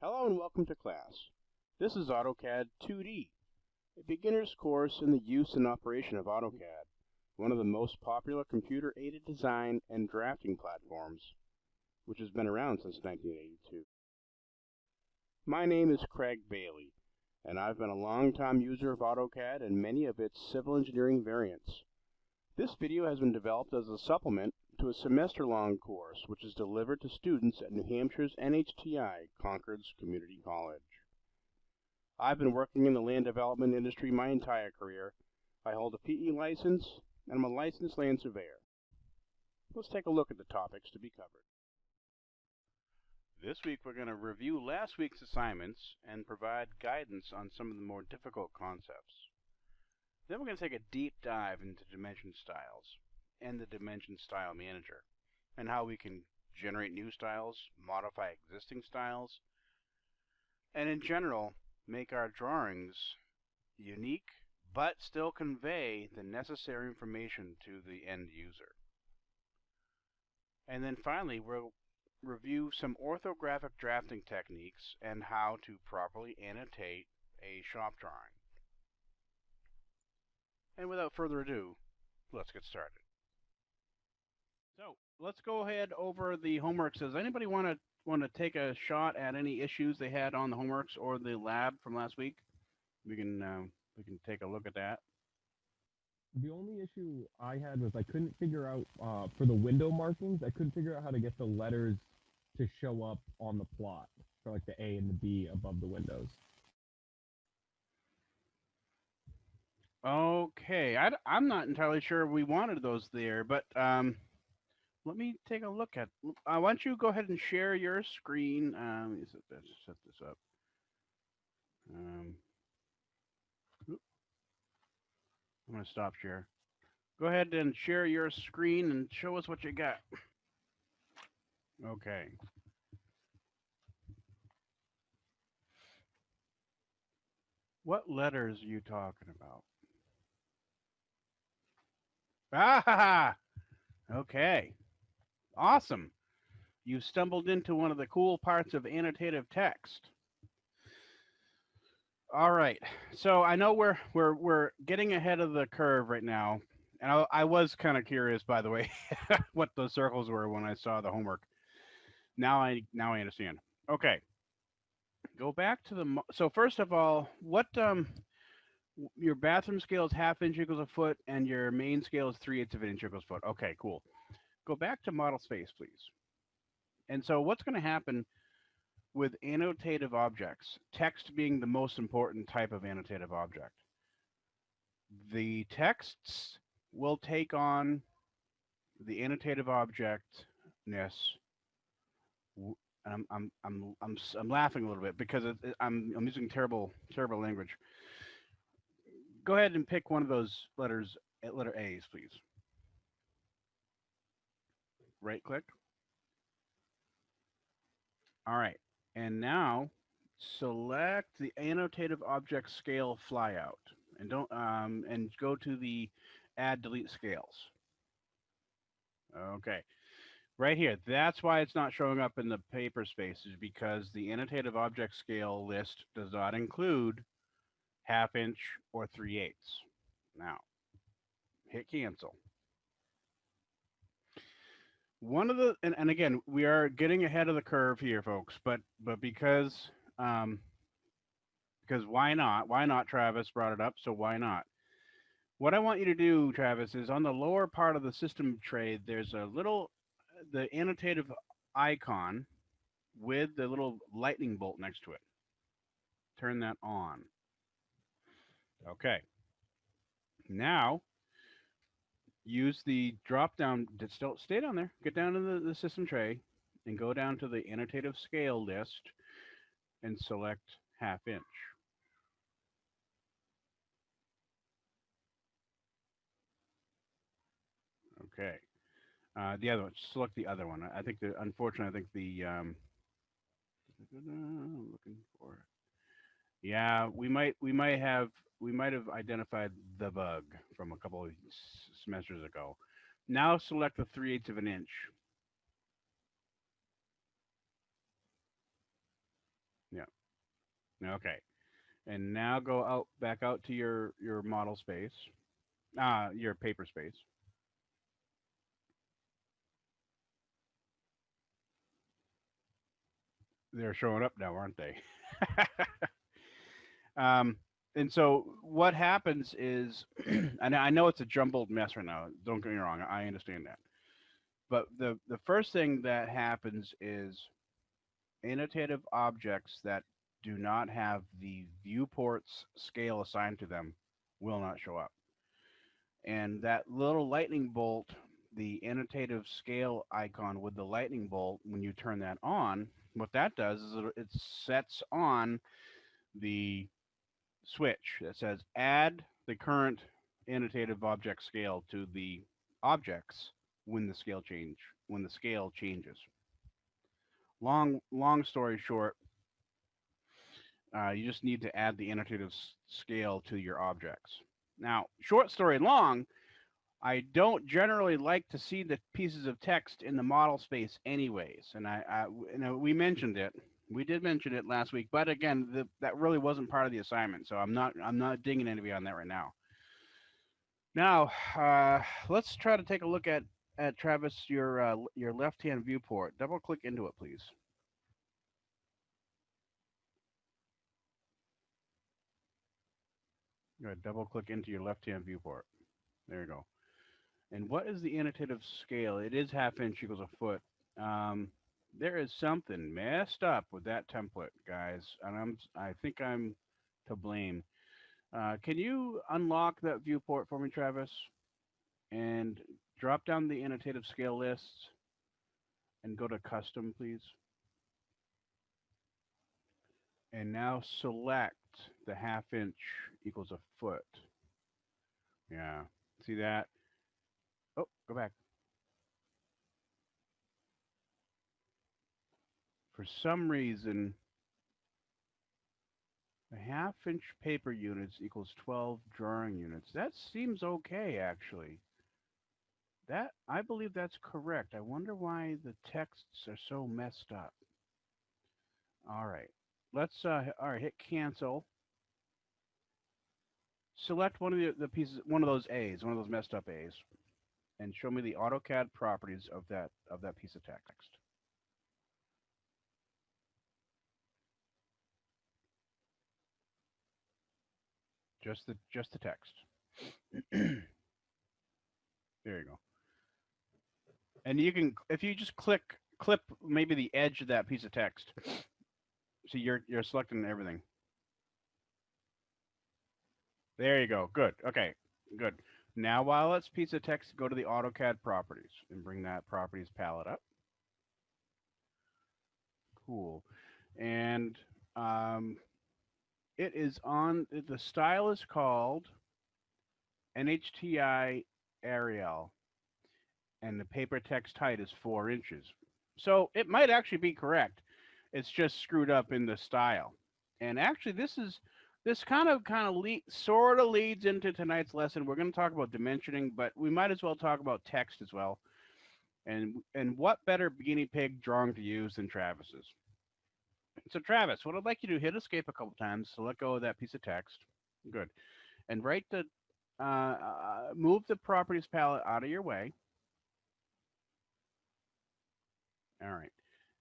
Hello and welcome to class. This is AutoCAD 2D, a beginner's course in the use and operation of AutoCAD, one of the most popular computer-aided design and drafting platforms, which has been around since 1982. My name is Craig Bailey, and I've been a long-time user of AutoCAD and many of its civil engineering variants. This video has been developed as a supplement to a semester-long course which is delivered to students at New Hampshire's NHTI, Concord's Community College. I've been working in the land development industry my entire career. I hold a PE license and I'm a licensed land surveyor. Let's take a look at the topics to be covered. This week we're going to review last week's assignments and provide guidance on some of the more difficult concepts. Then we're going to take a deep dive into dimension styles and the Dimension Style Manager, and how we can generate new styles, modify existing styles, and in general, make our drawings unique, but still convey the necessary information to the end user. And then finally, we'll review some orthographic drafting techniques and how to properly annotate a shop drawing. And without further ado, let's get started. So let's go ahead over the homework. Does anybody want to take a shot at any issues they had on the homeworks or the lab from last week? We can take a look at that. The only issue I had was I couldn't figure out for the window markings. I couldn't figure out how to get the letters to show up on the plot for like the A and the B above the windows. Okay, I'm not entirely sure we wanted those there, but let me take a look at. Why don't you go ahead and share your screen? Let me set this up. I'm going to stop share. Go ahead and share your screen and show us what you got. Okay. What letters are you talking about? Ah! Okay. Awesome. You stumbled into one of the cool parts of annotative text. All right. So I know we're getting ahead of the curve right now. And I was kind of curious, by the way, what those circles were when I saw the homework. Now I understand. Okay. Go back to the so first of all, what your bathroom scale is 1/2 inch equals a foot and your main scale is 3/8 of an inch equals a foot. Okay, cool. Go back to model space, please. And so what's going to happen with annotative objects, text being the most important type of annotative object? The texts will take on the annotative objectness. And I'm laughing a little bit because I'm using terrible language. Go ahead and pick one of those letters, letter A's, please. Right click. All right, and now select the annotative object scale flyout, and and go to the add delete scales. Okay, right here. That's why it's not showing up in the paper spaces, because the annotative object scale list does not include 1/2 inch or 3/8. Now, hit cancel. One of the and again, we are getting ahead of the curve here, folks, but because why not? Why not? Travis brought it up, so why not? What I want you to do, Travis, is on the lower part of the system tray, there's a little the annotative icon with the little lightning bolt next to it. Turn that on. Okay. Now use the drop down, still stay down there, get down to the system tray and go down to the annotative scale list and select 1/2 inch. Okay. The other one, select the other one. I think unfortunately, I think the I'm looking for it. Yeah, we might have identified the bug from a couple of semesters ago. Now select the 3/8 of an inch. Yeah. Okay. And now go out back out to your model space, your paper space. They're showing up now, aren't they? um, and so what happens is, and I know it's a jumbled mess right now. Don't get me wrong, I understand that. But the first thing that happens is annotative objects that do not have the viewport's scale assigned to them will not show up. And that little lightning bolt, the annotative scale icon with the lightning bolt, when you turn that on, what that does is it sets on the switch that says add the current annotative object scale to the objects when the scale changes. Long story short, you just need to add the annotative scale to your objects. Now, short story long, I don't generally like to see the pieces of text in the model space anyways, and we mentioned it. We did mention it last week, but again, that really wasn't part of the assignment, so I'm not digging into on that right now. Now, let's try to take a look at Travis your left-hand viewport. Double click into it, please. Go ahead, double click into your left-hand viewport. There you go. And what is the annotative scale? It is ½ inch equals a foot. There is something messed up with that template, guys, and I think I'm to blame. Can you unlock that viewport for me, Travis, and drop down the annotative scale lists and go to custom, please? And now select the ½ inch equals a foot. Yeah, see that? Oh, go back. For some reason, a ½ inch paper units equals 12 drawing units. That seems okay, actually. I believe that's correct. I wonder why the texts are so messed up. All right. All right, hit cancel. Select one of the pieces, one of those A's, one of those messed up A's, and show me the AutoCAD properties of that piece of text. Just the text. There you go. And you can, if you just clip maybe the edge of that piece of text. See, you're selecting everything. There you go. Good. Okay. Good. Now, while it's piece of text, go to the AutoCAD properties and bring that properties palette up. Cool. And it is on, the style is called NHTI Arial, and the paper text height is 4 inches. So it might actually be correct. It's just screwed up in the style. And actually, this kind of sort of leads into tonight's lesson. We're going to talk about dimensioning, but we might as well talk about text as well. And what better guinea pig drawing to use than Travis's? So Travis, what I'd like you to do, hit escape a couple times to let go of that piece of text. Good. And move the properties palette out of your way. All right.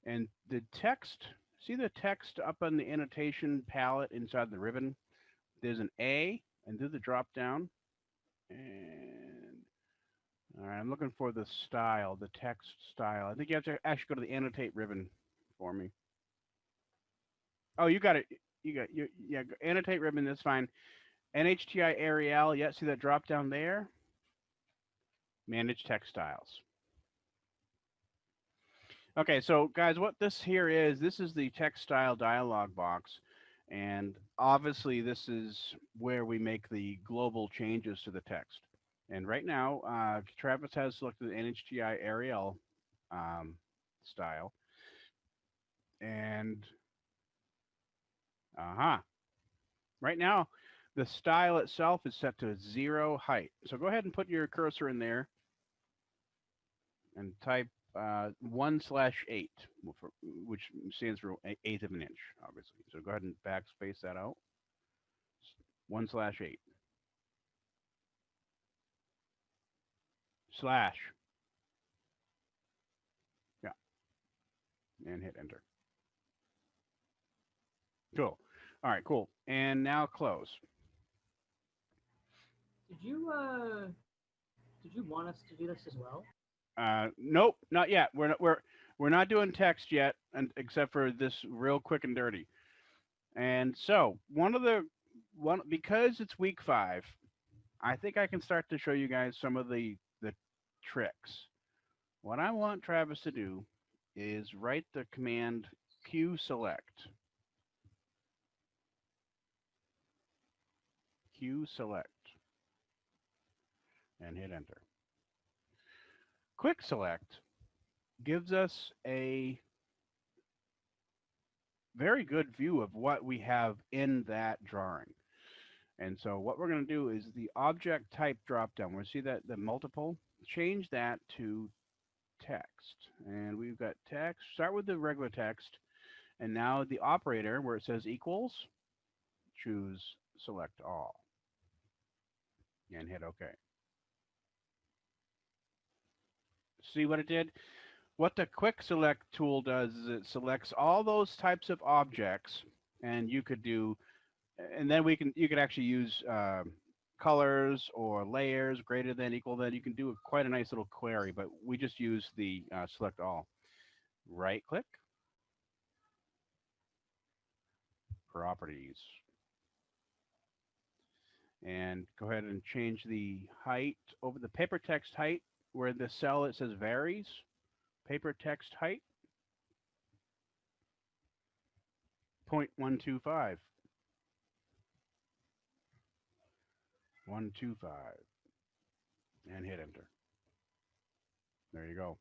And the text, see the text up on the annotation palette inside the ribbon? There's an A, and do the drop down. And all right, I'm looking for the style, the text style. I think you have to actually go to the annotate ribbon for me. Oh, you got it. Yeah, annotate ribbon, that's fine. NHTI Arial, yeah, see that drop down there? Manage text styles. Okay, so guys, what this here is, this is the text style dialog box. And obviously, this is where we make the global changes to the text. And right now, Travis has selected the NHTI Arial style. And, right now, the style itself is set to 0 height. So go ahead and put your cursor in there and type 1/8, which stands for eighth of an inch, obviously. So go ahead and backspace that out. 1/8 slash, yeah, and hit enter. Cool. All right, cool. And now close. Did you want us to do this as well? Nope, not yet. We're not doing text yet, and except for this real quick and dirty. And so one because it's week 5, I think I can start to show you guys some of the tricks. What I want Travis to do is write the command Q select. Q select. And hit enter. Quick select gives us a very good view of what we have in that drawing. And so what we're going to do is the object type drop down. We see that the multiple, change that to text. And we've got text, start with the regular text. And now the operator where it says equals, choose select all. And hit OK. See what it did? What the quick select tool does is it selects all those types of objects, and you could do, and then you could actually use colors or layers, greater than, equal than. You can do quite a nice little query, but we just use the select all. Right click, properties, and go ahead and change the height over the paper text height where the cell it says varies. Paper text height 0.125. 125. And hit enter. There you go.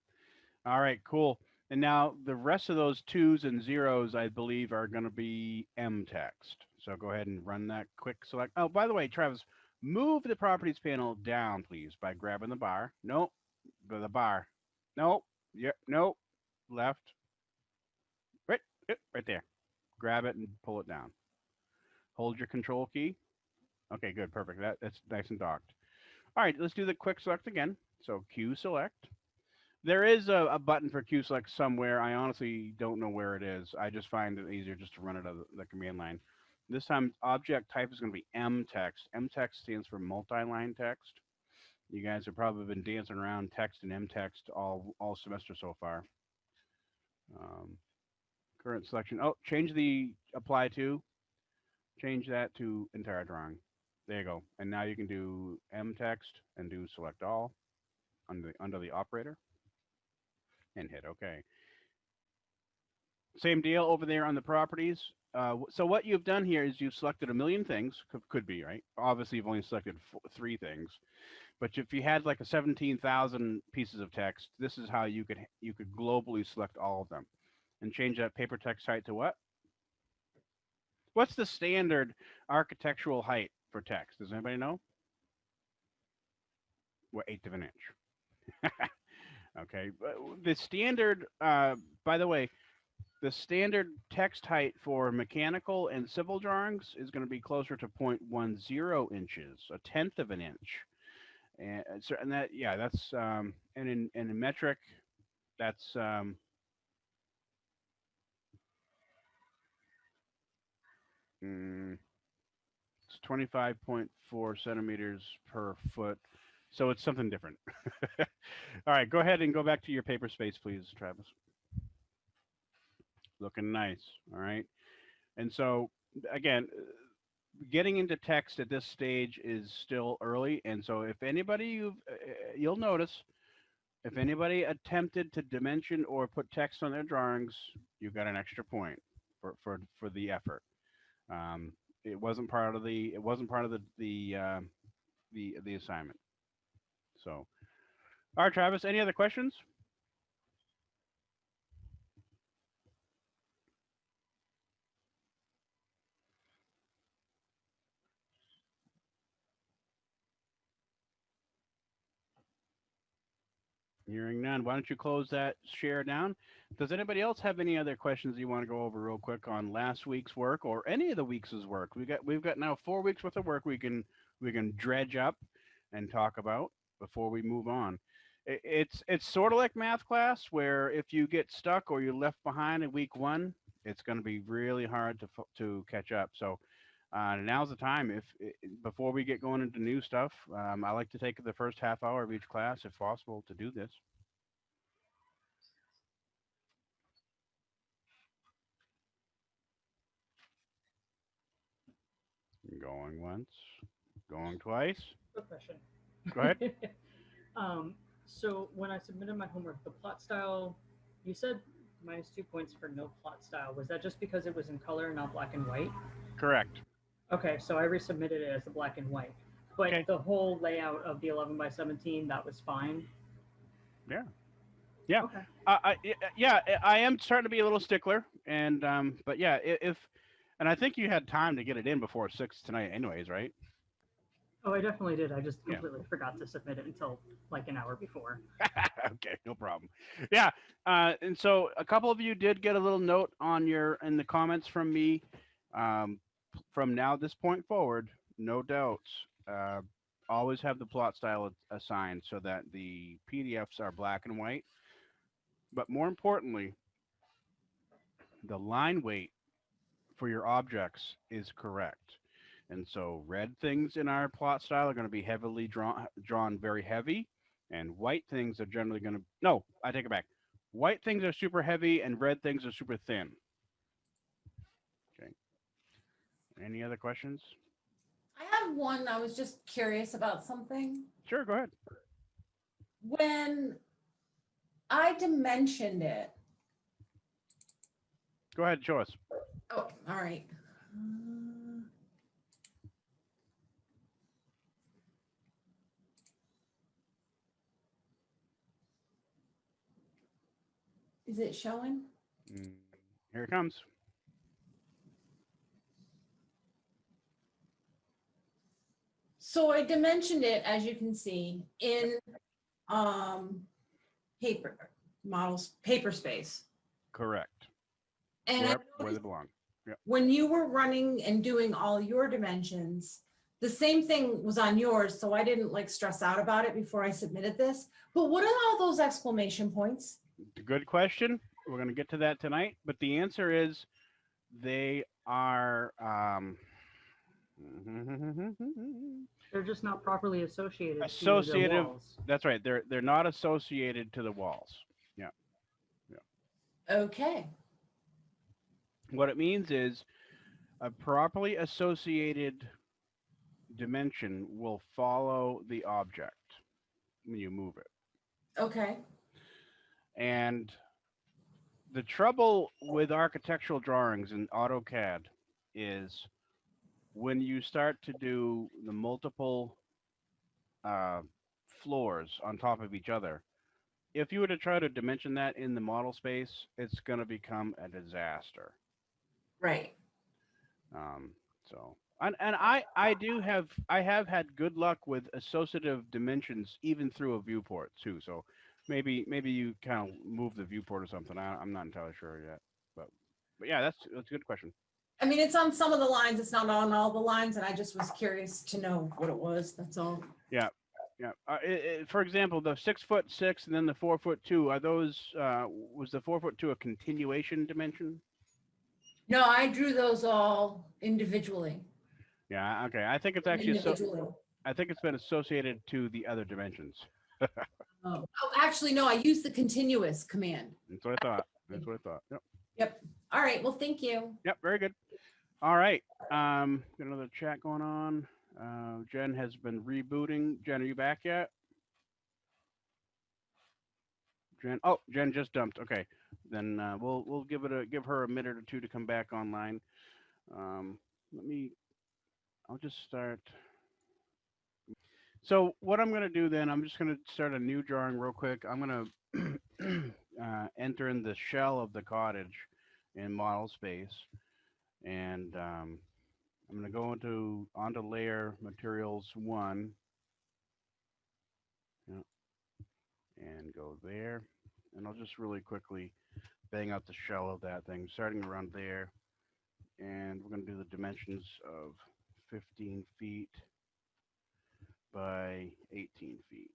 All right, cool. And now the rest of those 2s and 0s, I believe, are going to be M text. So go ahead and run that quick select. Oh, by the way, Travis, move the properties panel down, please, by grabbing the bar. Nope. The bar. Nope. Yep. Nope. Left. Right. Right there. Grab it and pull it down. Hold your control key. Okay, good. Perfect. That's nice and docked. All right, let's do the quick select again. So Q select. There is a button for Q select somewhere. I honestly don't know where it is. I just find it easier just to run it out of the command line. This time, object type is going to be M text. M text stands for multi-line text. You guys have probably been dancing around text and M text all semester so far. Current selection. Oh, change the apply to. Change that to entire drawing. There you go. And now you can do M text and do select all under the operator and hit OK. Same deal over there on the properties. So what you've done here is you've selected a million things. Could be, right? Obviously, you've only selected 3 things. But if you had like a 17,000 pieces of text, this is how you could globally select all of them. And change that paper text height to what? What's the standard architectural height for text? Does anybody know? What, 1/8 of an inch? Okay. The standard, by the way, the standard text height for mechanical and civil drawings is going to be closer to 0.10 inches, 1/10 of an inch. And that, yeah, that's, and in metric, that's, it's 25.4 centimeters per foot. So it's something different. All right, go ahead and go back to your paper space, please, Travis. Looking nice. All right. And so, again, getting into text at this stage is still early. And so if anybody, you'll notice, if anybody attempted to dimension or put text on their drawings, you got an extra point for the effort. It wasn't part of the assignment. So, all right, Travis, any other questions? Hearing none, why don't you close that share down? Does anybody else have any other questions you want to go over real quick on last week's work or any of the weeks' work? We've got now 4 weeks worth of work we can dredge up and talk about before we move on. It's sort of like math class where if you get stuck or you're left behind in week one, it's going to be really hard to catch up. So now's the time. If before we get going into new stuff, I like to take the first half hour of each class, if possible, to do this. Going once, going twice. Quick question. Go ahead. So when I submitted my homework, the plot style, you said -2 points for no plot style. Was that just because it was in color, not black and white? Correct. Okay, so I resubmitted it as the black and white. But Okay. the whole layout of the 11 by 17, that was fine. Yeah. Yeah. Okay. Yeah. I am starting to be a little stickler, and but yeah, and I think you had time to get it in before 6 tonight, anyways, right? Oh, I definitely did. I just Yeah. completely forgot to submit it until like an hour before. Okay, no problem. Yeah, and so a couple of you did get a little note in the comments from me. From now this point forward, no doubts. Always have the plot style assigned so that the PDFs are black and white. But more importantly, the line weight for your objects is correct. And so red things in our plot style are going to be heavily drawn very heavy, and white things are generally going to, no, I take it back. White things are super heavy and red things are super thin. Okay. Any other questions? I have one. I was just curious about something. Sure, go ahead. When I dimensioned it. Go ahead, show us. Oh, all right. Is it showing? Here it comes. So I dimensioned it, as you can see, in paper space. Correct. And Where they belong. Yeah. When you were running and doing all your dimensions, the same thing was on yours, so I didn't like stress out about it before I submitted this. But what are all those exclamation points? Good question. We're going to get to that tonight, but the answer is they are They're just not properly associated to the associative. walls. That's right. They're not associated to the walls. Yeah. Yeah. Okay. What it means is a properly associated dimension will follow the object when you move it. Okay. And the trouble with architectural drawings in AutoCAD is when you start to do the multiple floors on top of each other, if you were to try to dimension that in the model space, it's going to become a disaster. Right. So, and I have had good luck with associative dimensions even through a viewport too. So maybe you kind of move the viewport or something. I'm not entirely sure yet, but yeah, that's a good question. I mean, it's on some of the lines. It's not on all the lines, and I just was curious to know what it was. That's all. Yeah. Yeah. For example, the 6'6" and then the 4'2", are those? Was the 4'2" a continuation dimension? No, I drew those all individually. Yeah. Okay. I think it's actually I think it's been associated to the other dimensions. Oh, actually, no. I used the continuous command. That's what I thought. That's what I thought. Yep. Yep. All right. Well, thank you. Yep. Very good. All right. Got another chat going on. Jen has been rebooting. Jen, are you back yet? Jen. Oh, Jen just dumped. Okay. Then we'll give her a minute or two to come back online. I'll just start. So what I'm going to do then, I'm just going to start a new drawing real quick. I'm going to enter in the shell of the cottage in model space. And I'm going to go onto layer materials 1. Yeah. and go there. And I'll just really quickly bang out the shell of that thing, starting around there. And we're going to do the dimensions of 15 feet by 18 feet.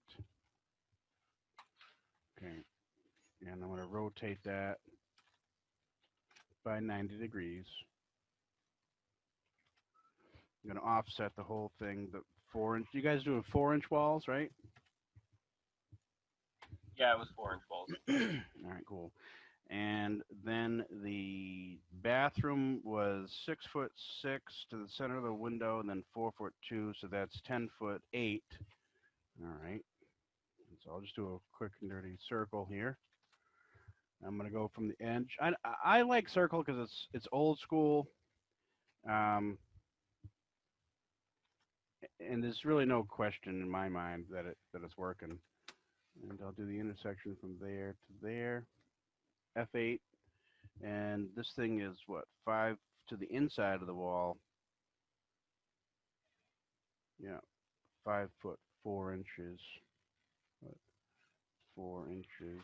Okay, and I'm going to rotate that by 90 degrees. I'm going to offset the whole thing, the 4-inch. You guys doing 4-inch walls, right? Yeah, it was 4-inch walls. All right, cool. And then the bathroom was 6'6" to the center of the window, and then 4'2", so that's 10'8". All right. So I'll just do a quick and dirty circle here. I'm gonna go from the edge. I like circle because it's old school, and there's really no question in my mind that it's working. And I'll do the intersection from there to there. F8, and this thing is what, 5 to the inside of the wall. Yeah, 5 foot 4 inches. 4 inches.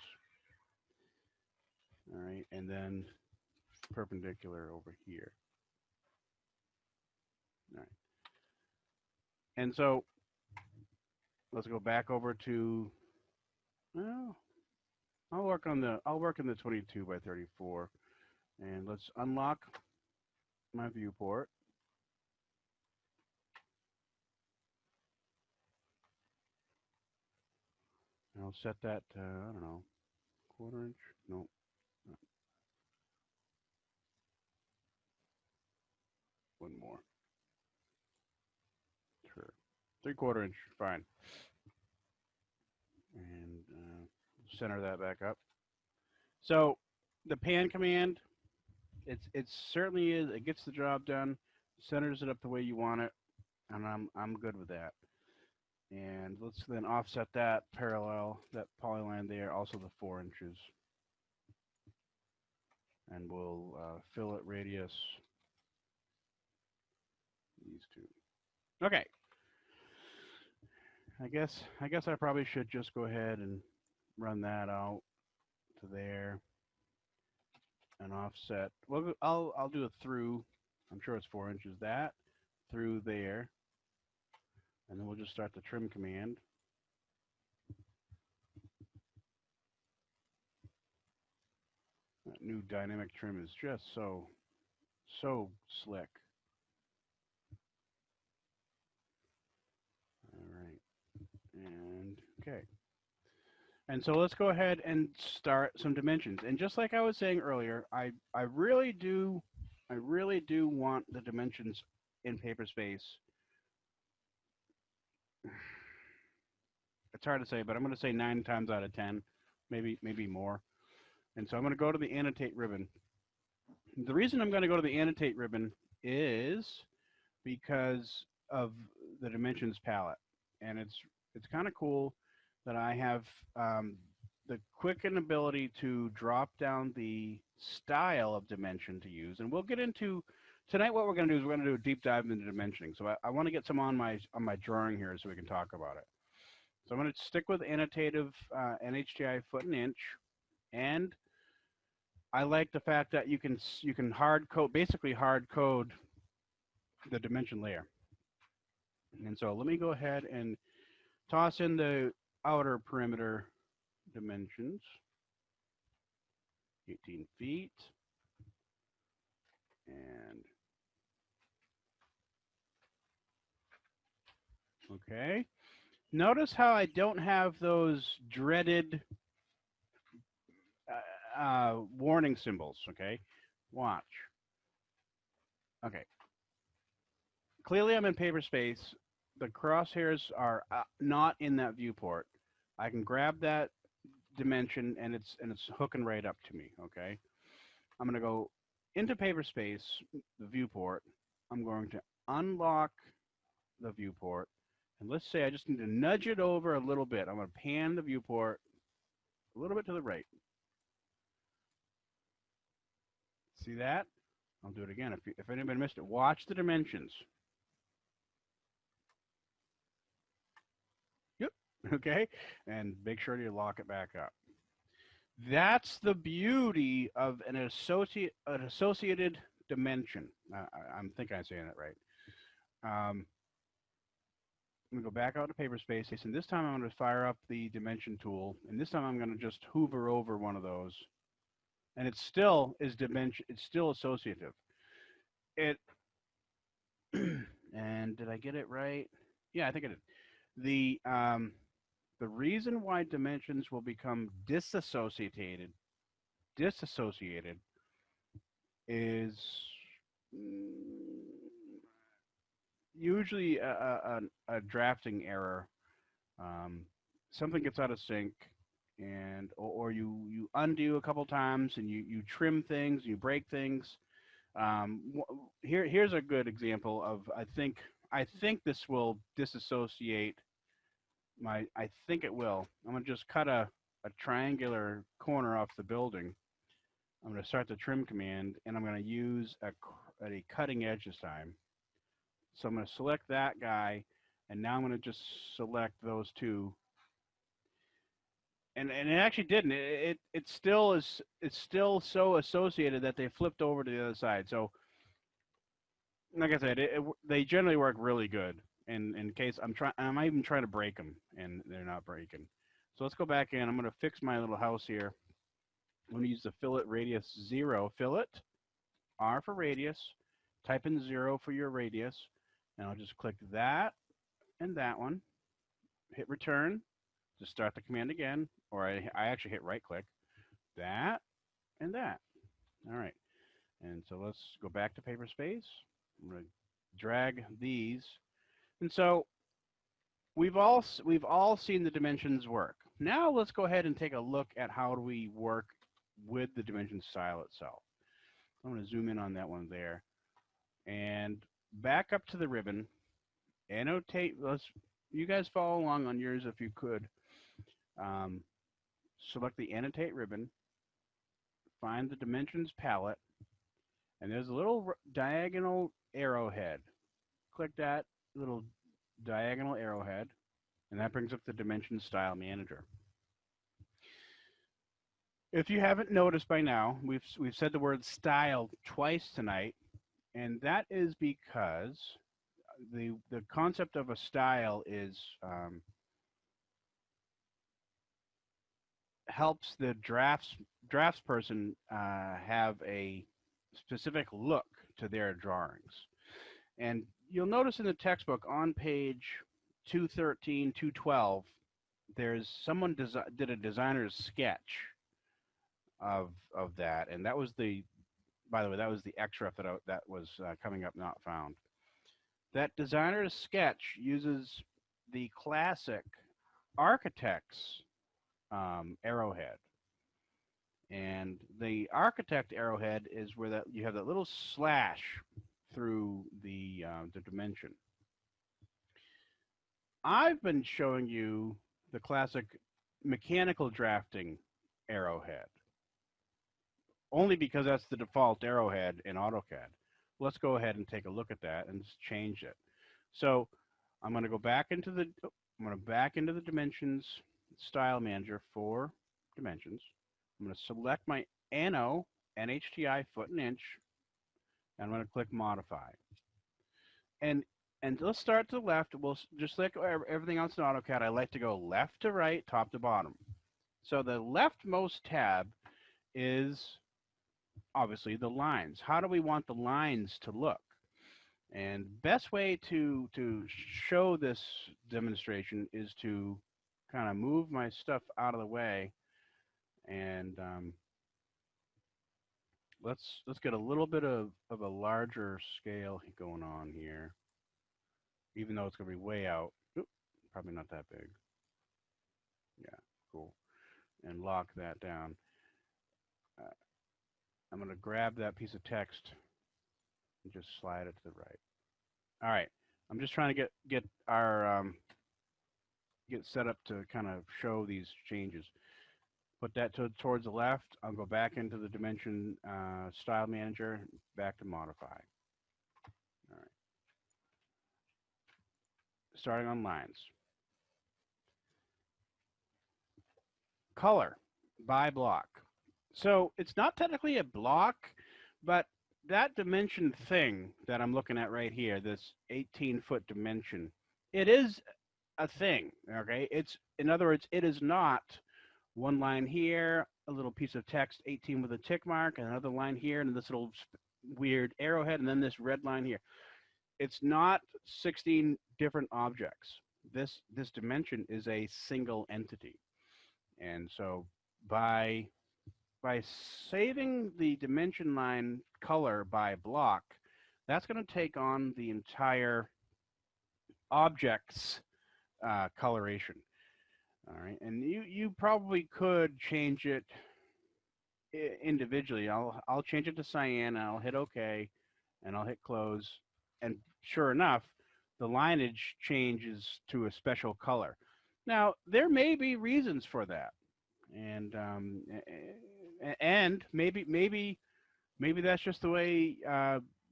All right, and then perpendicular over here. All right, and so let's go back over to. Well, I'll work in the 22 by 34, and let's unlock my viewport. And I'll set that to, I don't know, 1/4 inch. No. One more. Sure. 3/4 inch, fine. And center that back up. So the pan command, it certainly is. It gets the job done, centers it up the way you want it, and I'm good with that. And let's then offset that parallel, that polyline there, also the 4 inches, and we'll fillet radius these two. Okay. I guess I probably should just go ahead and run that out to there and offset. Well, I'll do it through. I'm sure it's 4 inches. That through there, and then we'll just start the trim command. That new dynamic trim is just so slick. All right, and okay. And so let's go ahead and start some dimensions. And just like I was saying earlier, I really do want the dimensions in Paperspace. It's hard to say, but I'm going to say 9 times out of 10, maybe more. And so I'm going to go to the annotate ribbon. The reason I'm going to go to the annotate ribbon is because of the dimensions palette, and it's kind of cool that I have the quick ability to drop down the style of dimension to use. And we'll get into tonight. What we're going to do is we're going to do a deep dive into dimensioning. So I want to get some on my drawing here so we can talk about it. So I'm going to stick with annotative NHDI foot and inch, and I like the fact that you can basically hard code the dimension layer. And so let me go ahead and toss in the outer perimeter dimensions, 18 feet, and okay. Notice how I don't have those dreaded warning symbols, okay? Watch. Okay. Clearly I'm in Paperspace. The crosshairs are not in that viewport. I can grab that dimension and it's hooking right up to me, okay? I'm going to go into Paperspace, the viewport. I'm going to unlock the viewport, and let's say I just need to nudge it over a little bit. I'm going to pan the viewport a little bit to the right. See that? I'll do it again. If anybody missed it, watch the dimensions. Yep. Okay, and make sure you lock it back up. That's the beauty of an associated dimension. I'm think I'm saying it right. I'm going to go back out to paper space, and this time I'm going to fire up the dimension tool, and this time I'm going to just hover over one of those, and it still is dimension. It's still associative. It and did I get it right? Yeah, I think I did. The reason why dimensions will become disassociated is mm, usually a drafting error. Um, Something gets out of sync, and or you undo a couple times, and you trim things, you break things. Here's a good example of I think this will disassociate my. I think it will. I'm gonna just cut a triangular corner off the building. I'm going to start the trim command, and I'm going to use a cutting edge this time. So I'm going to select that guy, and now I'm going to just select those two. And it actually didn't. It still is. It's still so associated that they flipped over to the other side. So, like I said, they generally work really good. In case I'm even trying to break them, and they're not breaking. So let's go back in. I'm going to fix my little house here. I'm going to use the fillet radius 0 fillet. R for radius, type in 0 for your radius, and I'll just click that and that one, hit return to start the command again, or I actually hit right click, that and that. All right, and so let's go back to paper space. I'm going to drag these, and so we've all seen the dimensions work. Now let's go ahead and take a look at how do we work with the dimension style itself. I'm going to zoom in on that one there. And back up to the ribbon. Annotate. You guys follow along on yours if you could. Select the annotate ribbon. Find the dimensions palette. And there's a little diagonal arrowhead. Click that little diagonal arrowhead. And that brings up the dimension style manager. If you haven't noticed by now, we've said the word style twice tonight, and that is because the concept of a style is helps the draftsperson have a specific look to their drawings. And you'll notice in the textbook on page 213, 212, there's someone did a designer's sketch of that, and that was by the way, that was the extra that was coming up not found. That designer's sketch uses the classic architect's arrowhead, and the architect arrowhead is where you have that little slash through the dimension. I've been showing you the classic mechanical drafting arrowhead, only because that's the default arrowhead in AutoCAD. Let's go ahead and take a look at that and change it. So I'm going to go back into the dimensions style manager for dimensions. I'm going to select my NO, NHTI foot and inch, and I'm going to click modify. And let's start to the left. We'll just like everything else in AutoCAD, I like to go left to right, top to bottom. So the leftmost tab is obviously the lines. How do we want the lines to look? And best way to show this demonstration is to kind of move my stuff out of the way, and let's get a little bit of a larger scale going on here, even though it's going to be way out. Oop, probably not that big. Yeah, cool. And lock that down. I'm going to grab that piece of text and just slide it to the right. All right. I'm just trying to get our get set up to kind of show these changes. Put that towards the left. I'll go back into the dimension style manager, back to modify. All right. Starting on lines. color by block. So it's not technically a block, but that dimension thing that I'm looking at right here, this 18-foot dimension, it is a thing, okay? It's, in other words, it is not one line here, a little piece of text, 18 with a tick mark, and another line here, and this little weird arrowhead, and then this red line here. It's not 16 different objects. This dimension is a single entity. And so by saving the dimension line color by block, that's going to take on the entire object's coloration. All right, and you probably could change it individually. I'll change it to cyan, and I'll hit OK, and I'll hit close, and sure enough, the lineage changes to a special color. Now, there may be reasons for that, and maybe that's just the way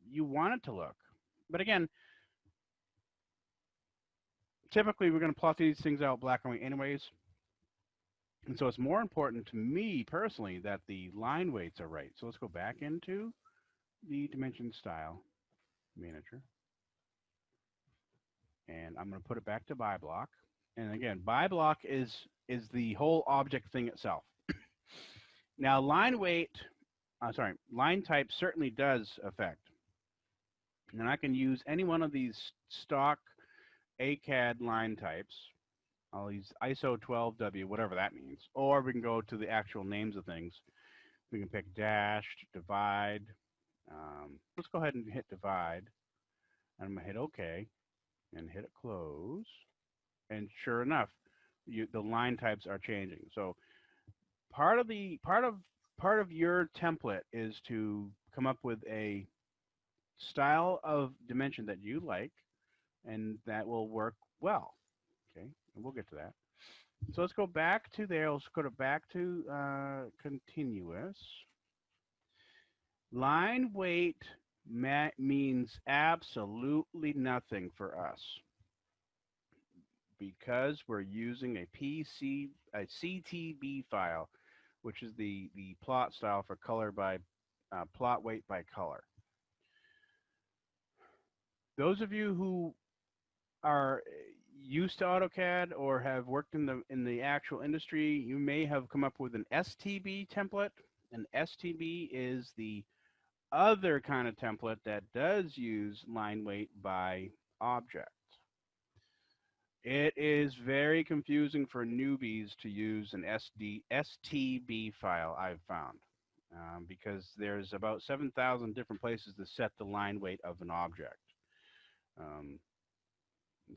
you want it to look. But again, typically we're going to plot these things out black and white anyways. And so it's more important to me personally that the line weights are right. So let's go back into the dimension style manager. And I'm going to put it back to by block. And again, by block is the whole object thing itself. Now line type certainly does affect. And I can use any one of these stock AutoCAD line types. I'll use ISO 12W, whatever that means. Or we can go to the actual names of things. We can pick dash, divide. Let's go ahead and hit divide. And I'm going to hit OK and hit it close. And sure enough, the line types are changing. So part of your template is to come up with a style of dimension that you like and that will work well. Okay, and we'll get to that. So let's go back to there. Let's go back to continuous. Line weight means absolutely nothing for us because we're using a CTB file, which is the plot style for color by plot weight by color. Those of you who are used to AutoCAD or have worked in the actual industry, you may have come up with an STB template. An STB is the other kind of template that does use line weight by object. It is very confusing for newbies to use an STB file, I've found, because there's about 7,000 different places to set the line weight of an object.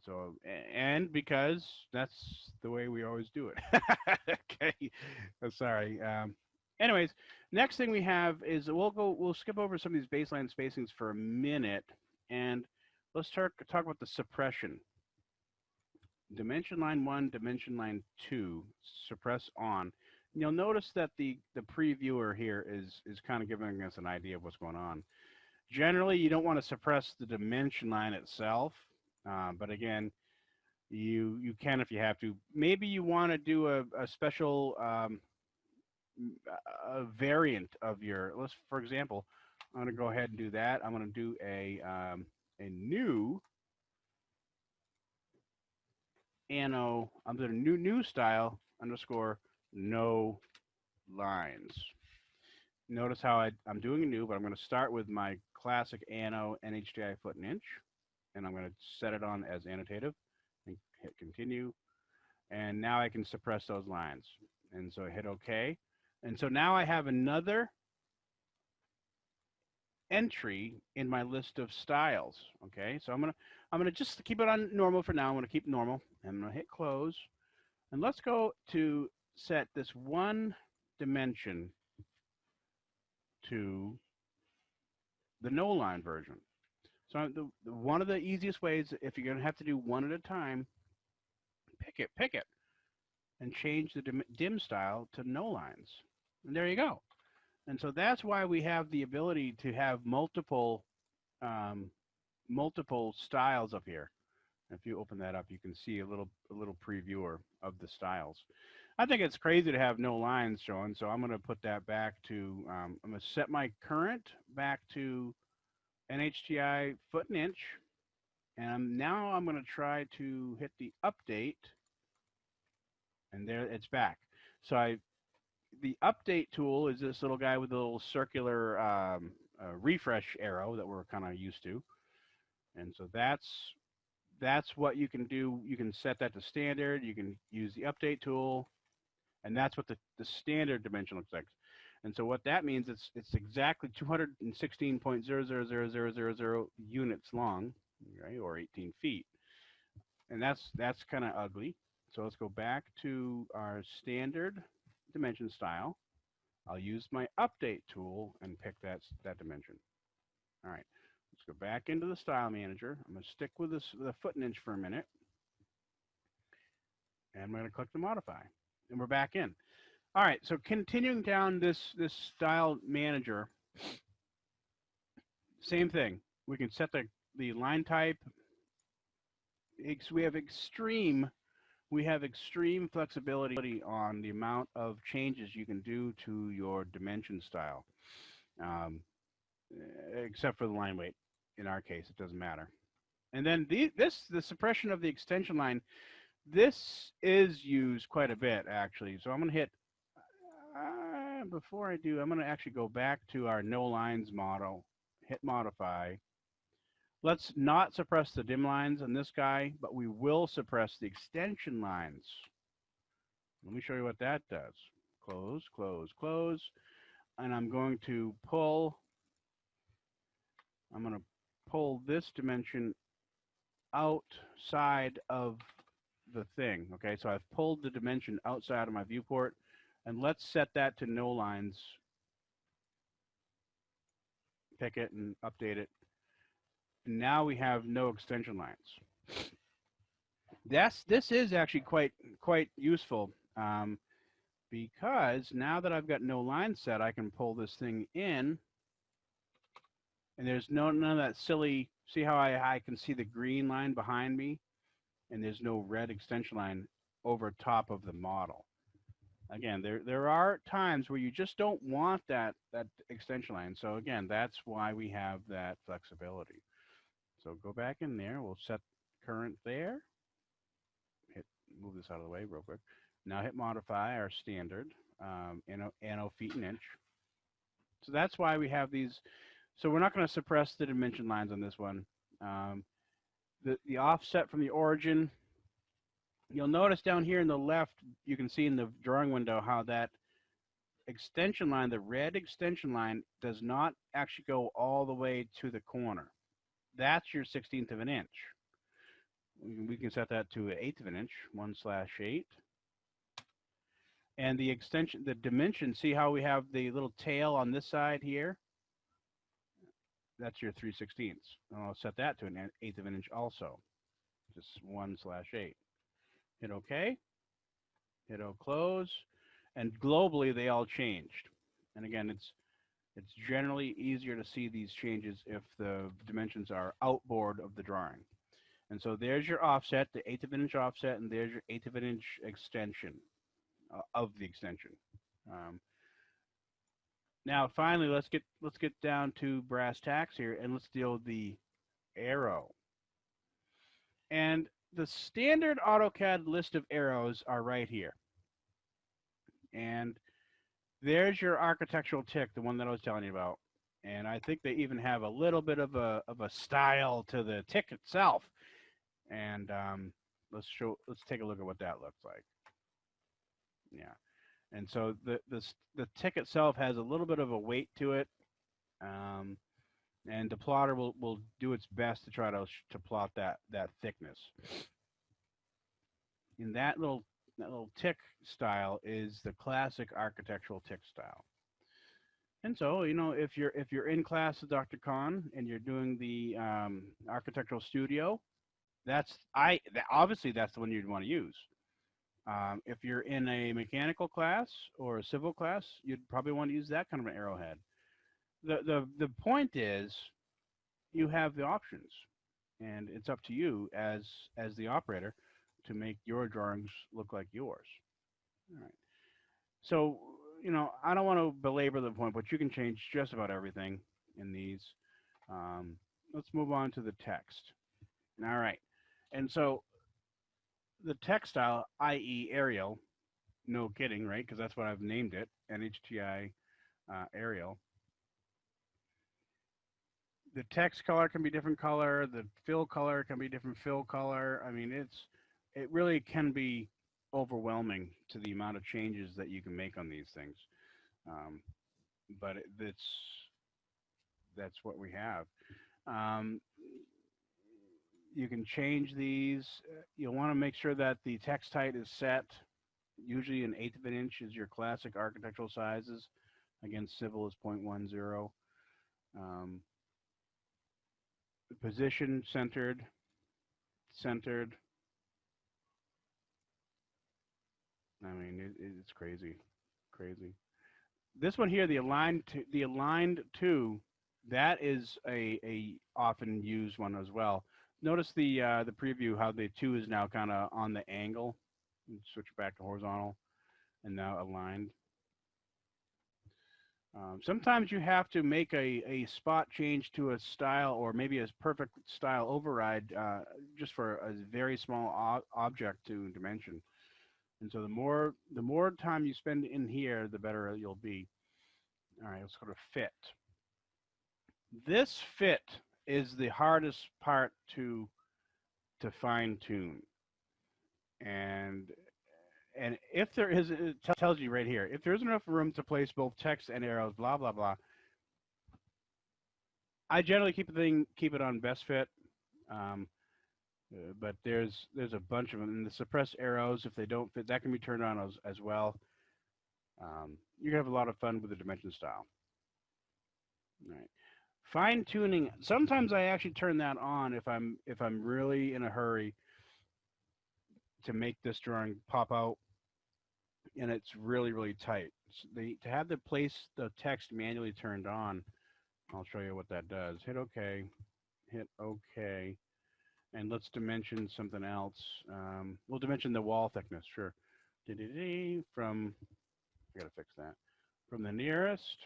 So, and because that's the way we always do it. Okay, sorry. Anyways, next thing we have is we'll skip over some of these baseline spacings for a minute, and let's talk about the suppression. Dimension line 1, dimension line 2, suppress on. You'll notice that the previewer here is kind of giving us an idea of what's going on. Generally, you don't want to suppress the dimension line itself, but again, you can if you have to. Maybe you want to do a special a variant of your. For example, I'm going to go ahead and do that. I'm going to do a new ano. I'm going to new style underscore no lines. Notice how I'm doing a new, but I'm going to start with my classic ano NHDI foot and inch, and I'm going to set it on as annotative and hit continue. And now I can suppress those lines. And so I hit OK. And so now I have another entry in my list of styles. Okay, so I'm gonna just keep it on normal for now. I'm gonna keep normal. I'm gonna hit close, and let's go to set this one dimension to the no line version. So one of the easiest ways, if you're gonna have to do one at a time, pick it, and change the dim style to no lines. And there you go. And so that's why we have the ability to have multiple styles up here. If you open that up, you can see a little previewer of the styles. I think it's crazy to have no lines showing, so I'm going to put that back to, I'm going to set my current back to NHTI foot and inch, and now I'm going to try to hit the update, and there it's back. So the update tool is this little guy with a little circular refresh arrow that we're kind of used to, and so that's what you can do. You can set that to standard. You can use the update tool, and that's what the standard dimension looks like. And so what that means, it's exactly 216.0000000 units long, right, or 18 feet. And that's kind of ugly. So let's go back to our standard dimension style. I'll use my update tool and pick that dimension. All right, let's go back into the style manager. I'm going to stick with this with a foot and inch for a minute, and I'm going to click the modify, and we're back in. All right, so continuing down this style manager, same thing. We can set the line type. We have extreme flexibility on the amount of changes you can do to your dimension style, except for the line weight. In our case, it doesn't matter. And then the suppression of the extension line, this is used quite a bit, actually. So I'm going to hit, before I do, I'm going to actually go back to our no lines model, hit modify. Let's not suppress the dim lines on this guy, but we will suppress the extension lines. Let me show you what that does. Close, close, close. And I'm going to pull this dimension outside of the thing. Okay, so I've pulled the dimension outside of my viewport, and let's set that to no lines. Pick it and update it. And now we have no extension lines. This is actually quite useful, because now that I've got no line set, I can pull this thing in, and there's none of that silly. See how I can see the green line behind me, and there's no red extension line over top of the model. Again, there are times where you just don't want that extension line. So again, that's why we have that flexibility. So go back in there. We'll set current there. Move this out of the way real quick. Now hit modify our standard, anno feet and inch. So that's why we have these. So we're not going to suppress the dimension lines on this one. The offset from the origin. You'll notice down here in the left, you can see in the drawing window how that extension line, the red extension line, does not actually go all the way to the corner. That's your 1/16 of an inch. We can set that to 1/8 of an inch, 1/8. And the extension, the dimension, see how we have the little tail on this side here? That's your 3/16. And I'll set that to 1/8 of an inch also, just 1/8. Hit OK, hit close, and globally they all changed. And again, it's generally easier to see these changes if the dimensions are outboard of the drawing. And so there's your offset, the 1/8 of an inch offset, and there's your 1/8 of an inch extension of the extension. Now finally, let's get down to brass tacks here, and let's deal with the arrow. And the standard AutoCAD list of arrows are right here. And there's your architectural tick, the one that I was telling you about. And I think they even have a little bit of a style to the tick itself. And let's take a look at what that looks like. Yeah. And so the tick itself has a little bit of a weight to it. And the plotter will do its best to try to plot that thickness. And that little tick style is the classic architectural tick style. And so, you know, if you're in class with Dr. Khan and you're doing the architectural studio, obviously that's the one you'd want to use. If you're in a mechanical class or a civil class, you'd probably want to use that kind of an arrowhead. The point is, you have the options, and it's up to you as the operator to make your drawings look like yours. All right. So, I don't want to belabor the point, but you can change just about everything in these. Um, let's move on to the text. All right. And so the text style, i.e. Arial, no kidding, right? Because that's what I've named it, NHTI Arial. The text color can be different color. The fill color can be different fill color. I mean, it really can be overwhelming to the amount of changes that you can make on these things. Um, but that's what we have. Um, you can change these. You'll want to make sure that the text height is set. Usually an eighth of an inch is your classic architectural sizes. Again, civil is 0.10. Um, position centered, centered. I mean, it's crazy, crazy. This one here, the aligned to, that is a often used one as well. Notice the preview how the two is now kind of on the angle. Switch back to horizontal, and now aligned. Sometimes you have to make a spot change to a style or maybe a perfect style override just for a very small object to dimension. And so the more time you spend in here, the better you'll be. All right, let's go to fit. This fit is the hardest part to fine tune. And if there is, it tells you right here, if there's enough room to place both text and arrows, blah blah blah. I generally keep it on best fit, but there's a bunch of them. And the suppress arrows, if they don't fit, that can be turned on as well. You can have a lot of fun with the dimension style. All right. Fine tuning. Sometimes I actually turn that on if I'm really in a hurry to make this drawing pop out, and it's really tight. So to have the place the text manually turned on, I'll show you what that does. Hit OK, hit OK, and let's dimension something else. We'll dimension the wall thickness, sure. From, I gotta fix that. From the nearest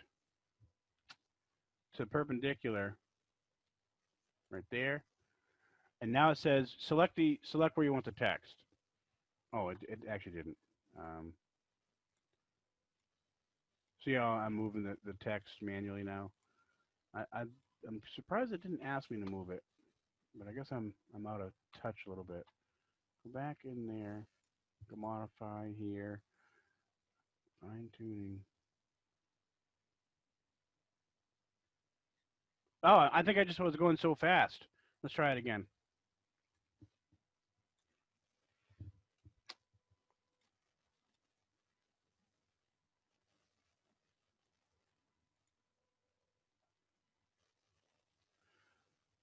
to perpendicular, right there. And now it says select where you want the text. Oh, it actually didn't. See how I'm moving the text manually now? I'm surprised it didn't ask me to move it, but I guess I'm out of touch a little bit. Go back in there, go modify here, fine tuning. Oh, I think I just was going so fast. Let's try it again.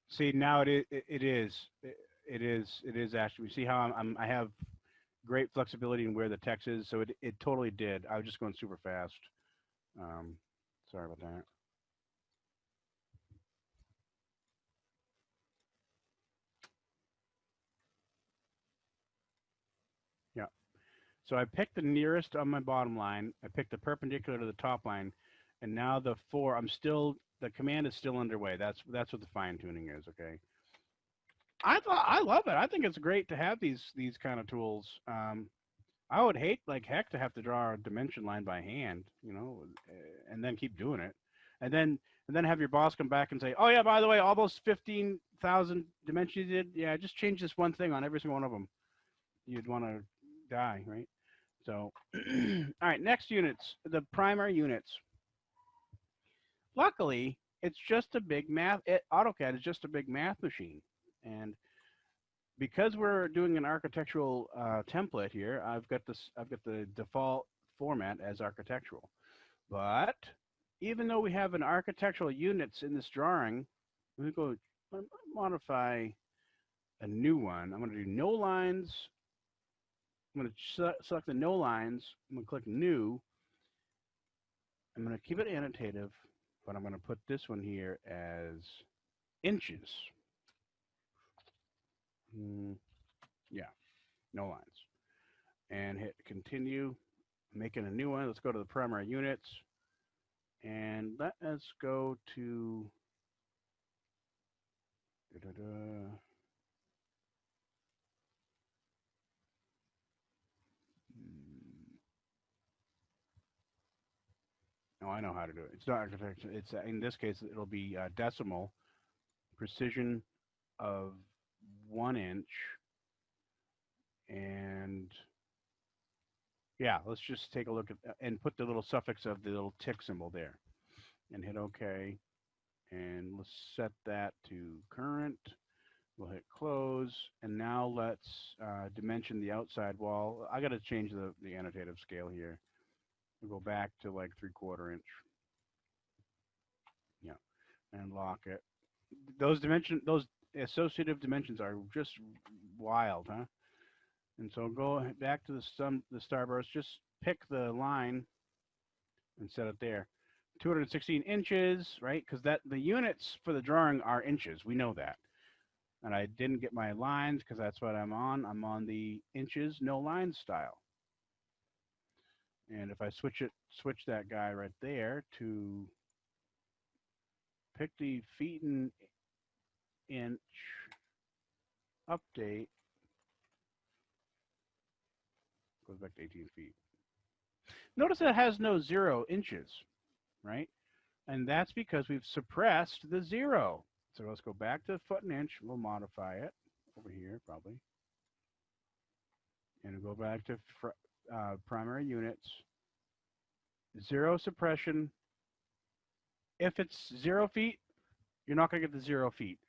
See, now it is actually. See how I have great flexibility in where the text is, so it totally did. I was just going super fast. Sorry about that. Yeah. So I picked the nearest on my bottom line. I picked the perpendicular to the top line, and now the the command is still underway. That's what the fine tuning is. Okay. I love it. I think it's great to have these kind of tools. I would hate like heck to have to draw a dimension line by hand, and then keep doing it, and then have your boss come back and say, "Oh yeah, by the way, all those 15,000 dimensions you did, yeah, just change this one thing on every single one of them." You'd want to die, right? So, all right, next units, the primary units. Luckily, it's just a big math. AutoCAD is just a big math machine, and because we're doing an architectural template here, I've got the default format as architectural. But even though we have an architectural units in this drawing, let me go modify a new one. I'm going to do no lines. I'm going to select the no lines. I'm going to click new. I'm going to keep it annotative, but I'm going to put this one here as inches. Yeah, no lines. And hit continue. making a new one. Let's go to the primary units. And let us go to Oh, I know how to do it. It's not architecture. It's in this case, it'll be decimal precision of 1 inch. And yeah, let's just take a look at and put the little suffix of the little tick symbol there, and hit OK. And let's set that to current. We'll hit close, and now let's dimension the outside wall. I got to change the annotative scale here. We'll go back to like 3/4 inch. Yeah, and lock it. Those associative dimensions are just wild, huh? And so go back to the starburst. Just pick the line and set it there. 216 inches, right? Because the units for the drawing are inches. We know that. And I didn't get my lines because that's what I'm on. I'm on the inches, no lines style. And if I switch that guy right there to pick the feet and inch update, goes back to 18 feet. Notice that it has no 0 inches, right? And that's because we've suppressed the 0. So let's go back to foot and inch. We'll modify it over here probably. And we'll go back to primary units. 0 suppression. If it's 0 feet, you're not going to get the 0 feet.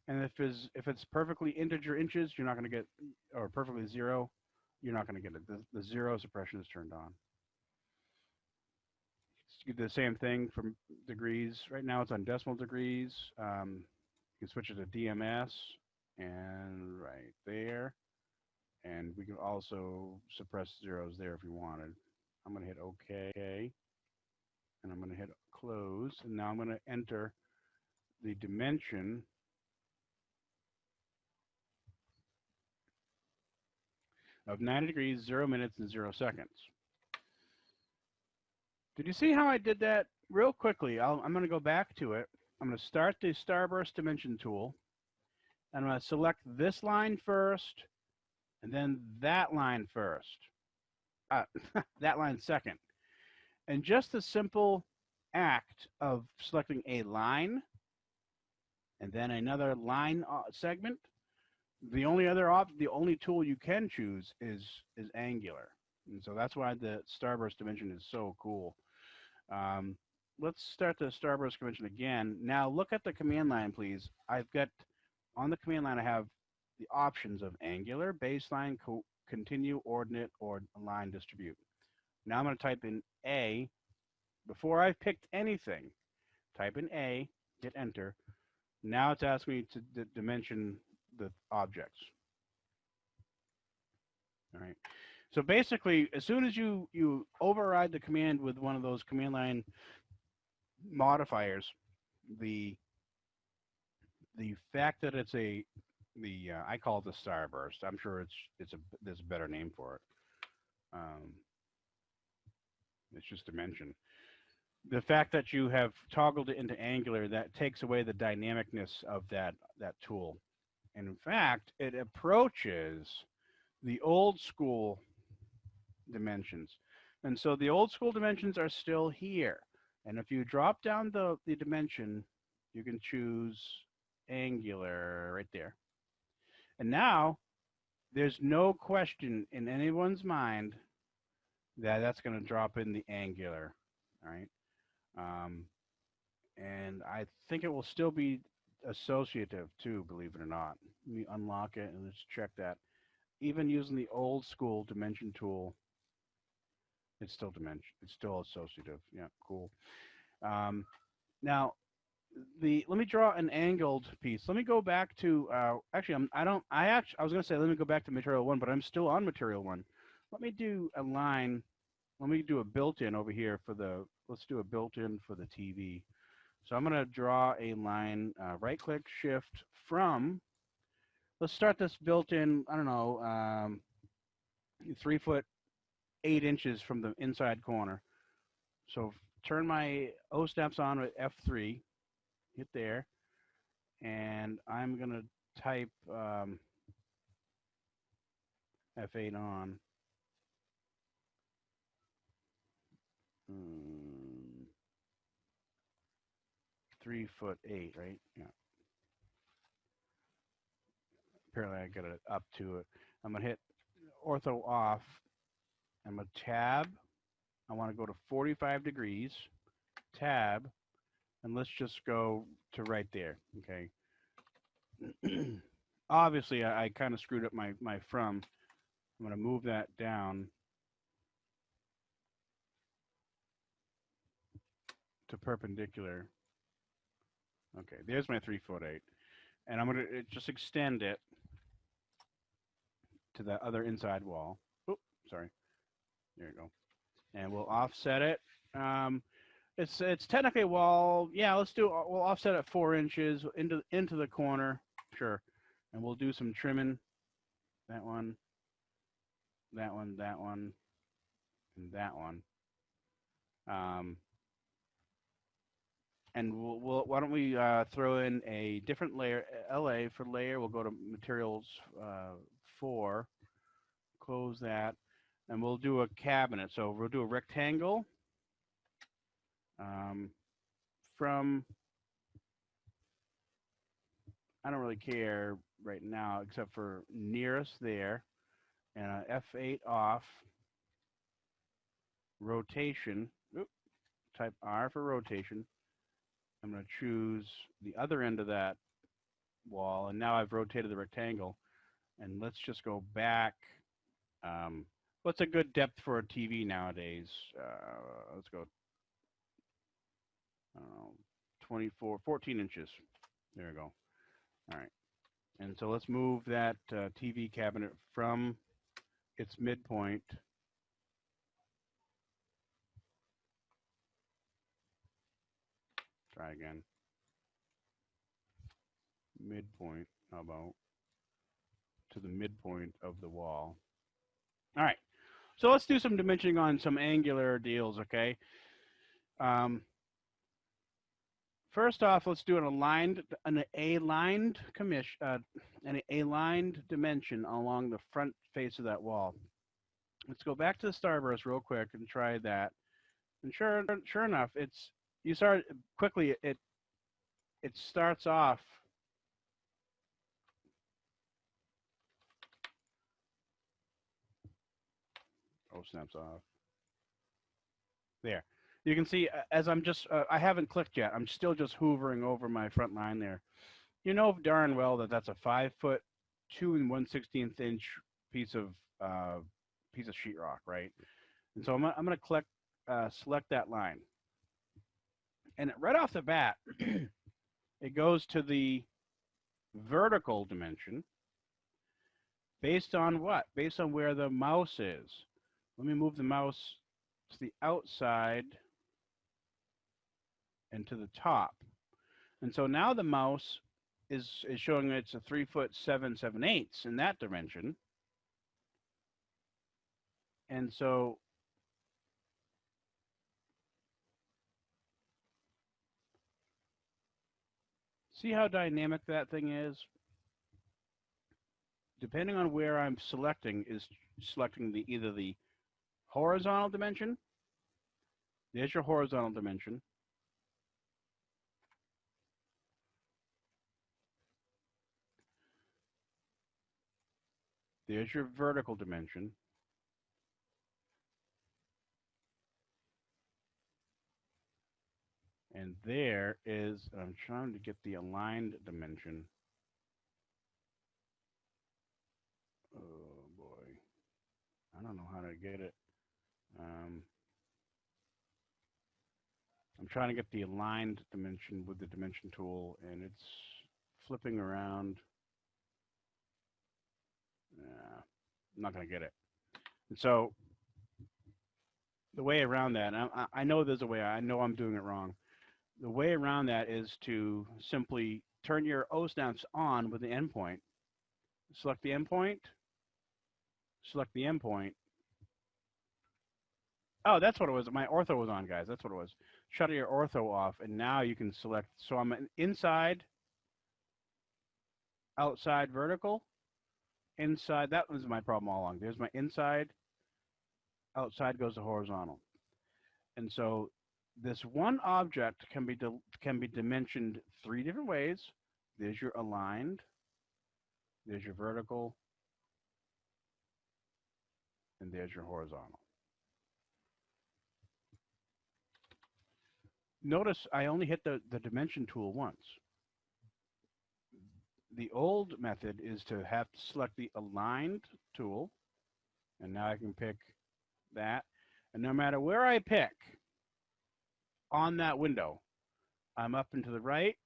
And if it's perfectly integer inches, you're not going to get, or perfectly 0, you're not going to get it. The 0 suppression is turned on. You do the same thing from degrees. Right now it's on decimal degrees. You can switch it to DMS, and right there. And we can also suppress zeros there if you wanted. I'm going to hit OK, and I'm going to hit close. And now I'm going to enter the dimension of 90 degrees, 0 minutes, and 0 seconds. Did you see how I did that? Real quickly, I'm going to go back to it. I'm going to start the Starburst Dimension tool. And I'm going to select this line first, and then that line first. That line second. And just the simple act of selecting a line and then another line segment, the only tool you can choose is angular. And so that's why the Starburst Dimension is so cool. Let's start the Starburst Dimension again. Now look at the command line, please. I've got, on the command line, I have the options of angular, baseline, continue, ordinate, or line distribute. Now I'm going to type in A. Before I've picked anything, type in A, hit enter. Now it's asking me to dimension the objects. All right. So basically, as soon as you override the command with one of those command line modifiers, the fact that it's I call it the Starburst. I'm sure there's a better name for it. It's just dimension. The fact that you have toggled it into angular, that takes away the dynamicness of that tool. And in fact, it approaches the old school dimensions. And so the old school dimensions are still here. And if you drop down the dimension, you can choose angular right there. And now there's no question in anyone's mind that that's going to drop in the angular, all right? And I think it will still be associative too, believe it or not. Let me unlock it and let's check that. Even using the old school dimension tool, it's still dimension. It's still associative. Yeah, cool. Now, let me draw an angled piece. Let me go back to actually I was going to say let me go back to material 1, but I'm still on material 1. Let me do a line. Let me do a built-in over here let's do a built-in for the TV. So I'm going to draw a line, right-click, shift from, let's start this built-in, I don't know, 3 foot 8 inches from the inside corner. So turn my O snaps on with F3, hit there, and I'm gonna type F8 on. 3'8", right? Yeah. Apparently I got it up to it. I'm gonna hit ortho off. I'm gonna tab. I want to go to 45 degrees. Tab, and let's just go to right there. Okay. Obviously, I kind of screwed up my from. I'm gonna move that down to perpendicular. Okay, there's my 3'8", and I'm gonna just extend it to the other inside wall. Oop, sorry. There you go. And we'll offset it. It's technically a wall. Yeah, we'll offset it 4 inches into the corner. Sure. And we'll do some trimming. That one, that one, that one, and that one. And why don't we throw in a different layer, LA for layer. We'll go to materials 4, close that, and we'll do a cabinet. So we'll do a rectangle from, I don't really care right now except for nearest there, and F8 off, rotation, type R for rotation. I'm going to choose the other end of that wall, and now I've rotated the rectangle. And let's just go back. What's a good depth for a TV nowadays? Let's go 14 inches. There we go. All right. And so let's move that TV cabinet from its midpoint Try again. Midpoint, how about? To the midpoint of the wall. All right, so let's do some dimensioning on some angular deals, okay? First off, let's do an aligned dimension along the front face of that wall. Let's go back to the starburst real quick and try that. And sure enough, it starts off. Oh, snaps off. There. You can see as I'm just, I haven't clicked yet. I'm still just hoovering over my front line there. You know darn well that that's a 5 foot, 2 1/16 inch piece of sheetrock, right? And so I'm gonna click, select that line. And right off the bat, it goes to the vertical dimension based on what? Based on where the mouse is. Let me move the mouse to the outside and to the top. And so now the mouse is showing it's a 3 foot 7 7/8 in that dimension. And so see how dynamic that thing is? Depending on where I'm selecting is selecting either the horizontal dimension. There's your horizontal dimension. There's your vertical dimension. And there is, I'm trying to get the aligned dimension. Oh boy. I don't know how to get it. I'm trying to get the aligned dimension with the dimension tool, and it's flipping around. I'm not going to get it. And so the way around that, and I know there's a way, I know I'm doing it wrong. The way around that is to simply turn your O snaps on with the endpoint. Select the endpoint, select the endpoint, Oh, that's what it was. My ortho was on, guys. That's what it was. Shut your ortho off, and now you can select. So I'm inside, outside, vertical, inside. That was my problem all along. There's my inside, outside goes to horizontal. And so this one object can be dimensioned 3 different ways. There's your aligned, there's your vertical, and there's your horizontal. Notice I only hit the dimension tool once. The old method is to have to select the aligned tool, and now I can pick that. And no matter where I pick on that window, I'm up and to the right,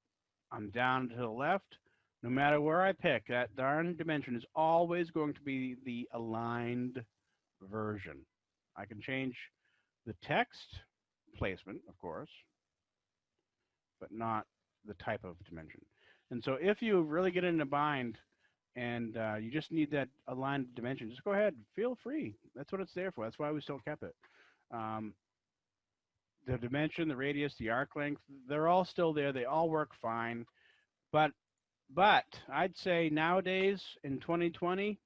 I'm down to the left. No matter where I pick, that darn dimension is always going to be the aligned version. I can change the text placement, of course, but not the type of dimension. And so if you really get in a bind and you just need that aligned dimension, just go ahead, feel free. That's what it's there for. That's why we still kept it. The dimension, the radius, the arc length, they're all still there. They all work fine. But I'd say nowadays in 2020,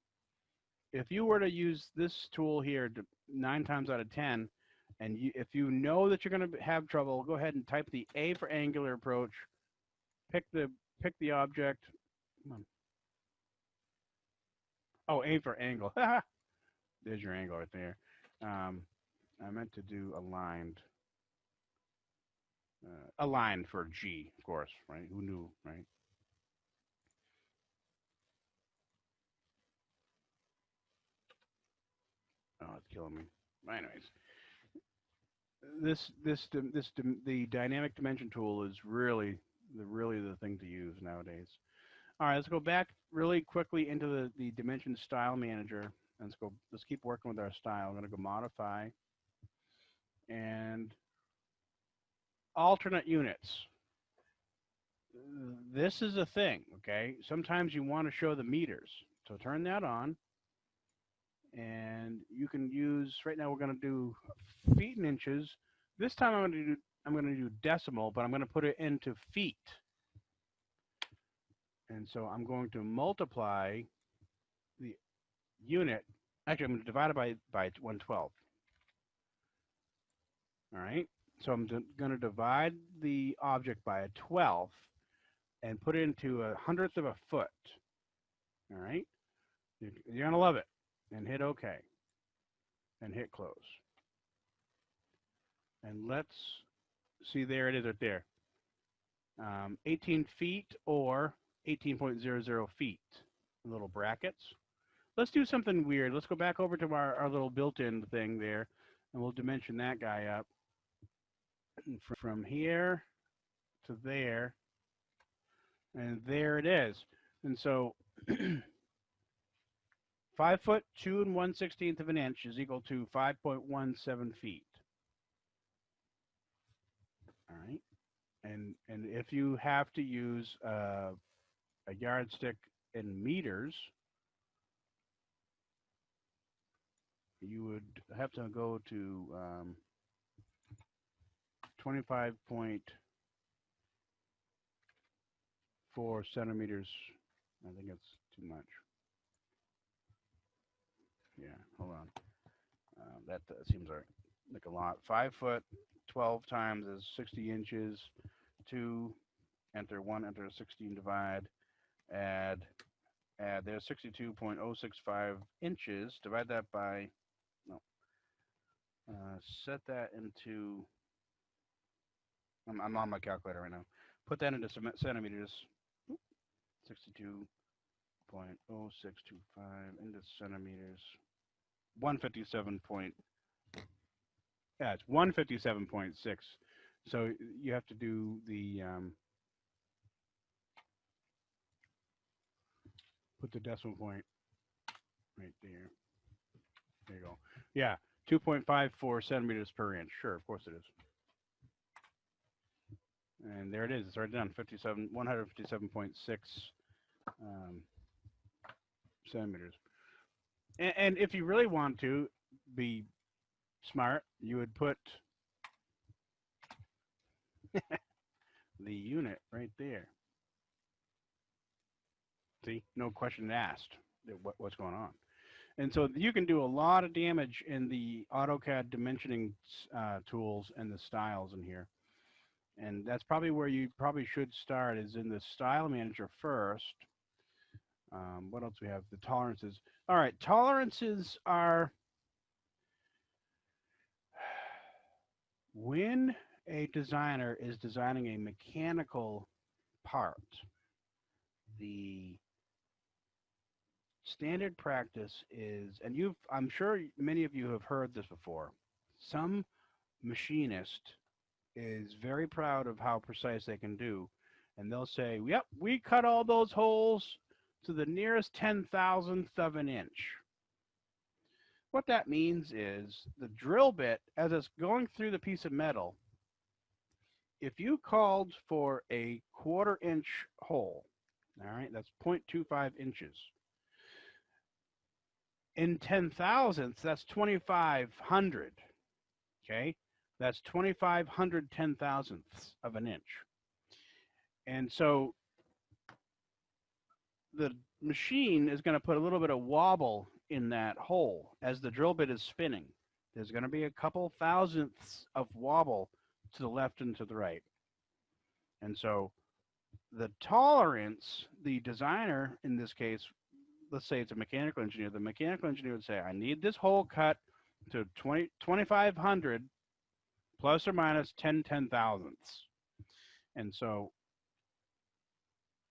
if you were to use this tool here 9 times out of 10, and if you know that you're going to have trouble, go ahead and type the A for angular approach, pick the object. Come on. Oh, A for angle. There's your angle right there. I meant to do aligned. Aligned for G, of course, right? Who knew, right? Oh, it's killing me. Anyways, the dynamic dimension tool is really the thing to use nowadays. All right, let's go back really quickly into the dimension style manager. Let's keep working with our style. I'm going to go modify and alternate units. This is a thing, okay? Sometimes you want to show the meters. So turn that on. And you can use, right now we're going to do feet and inches. This time I'm going to do decimal, but I'm going to put it into feet. And so I'm going to multiply the unit. Actually, I'm going to divide it by 112. All right. So I'm going to divide the object by a 12th and put it into 100th of a foot. All right. You're going to love it. And hit OK. And hit close. And let's see, there it is right there. 18 feet or 18.00 feet. Little brackets. Let's do something weird. Let's go back over to our little built-in thing there, and we'll dimension that guy up. And from here to there, and there it is. And so 5 foot 2 1/16 of an inch is equal to 5.17 feet. All right. And if you have to use a yardstick in meters, you would have to go to 25.4 centimeters. I think it's too much. Yeah, hold on. That seems like a lot. 5 foot, 12 times is 60 inches. 2, enter 1, enter 16, divide, add. There's 62.065 inches. Divide that by, no. Set that into, I'm on my calculator right now. Put that into centimeters. 62.0625 into centimeters. 157 point. Yeah, it's 157.6. So you have to do the put the decimal point right there. There you go. Yeah, 2.54 centimeters per inch. Sure, of course it is. And there it is. It's right down 157.6 centimeters. And if you really want to be smart, you would put the unit right there. See, no question asked what's going on. And so you can do a lot of damage in the AutoCAD dimensioning tools and the styles in here. And that's probably where you probably should start, is in the style manager first. What else we have? The tolerances. All right, tolerances are when a designer is designing a mechanical part, the standard practice is, and I'm sure many of you have heard this before, some machinist is very proud of how precise they can do, and they'll say, yep, we cut all those holes to the nearest 10,000th of an inch. What that means is the drill bit, as it's going through the piece of metal, if you called for a 1/4 inch hole, all right, that's 0.25 inches. In 10,000ths, that's 2,500, okay? That's 2,500 10,000ths of an inch. And so the machine is going to put a little bit of wobble in that hole as the drill bit is spinning. There's going to be a couple thousandths of wobble to the left and to the right. And so the tolerance, the designer in this case, let's say it's a mechanical engineer, the mechanical engineer would say, I need this hole cut to 2,500 plus or minus 10 10,000ths. And so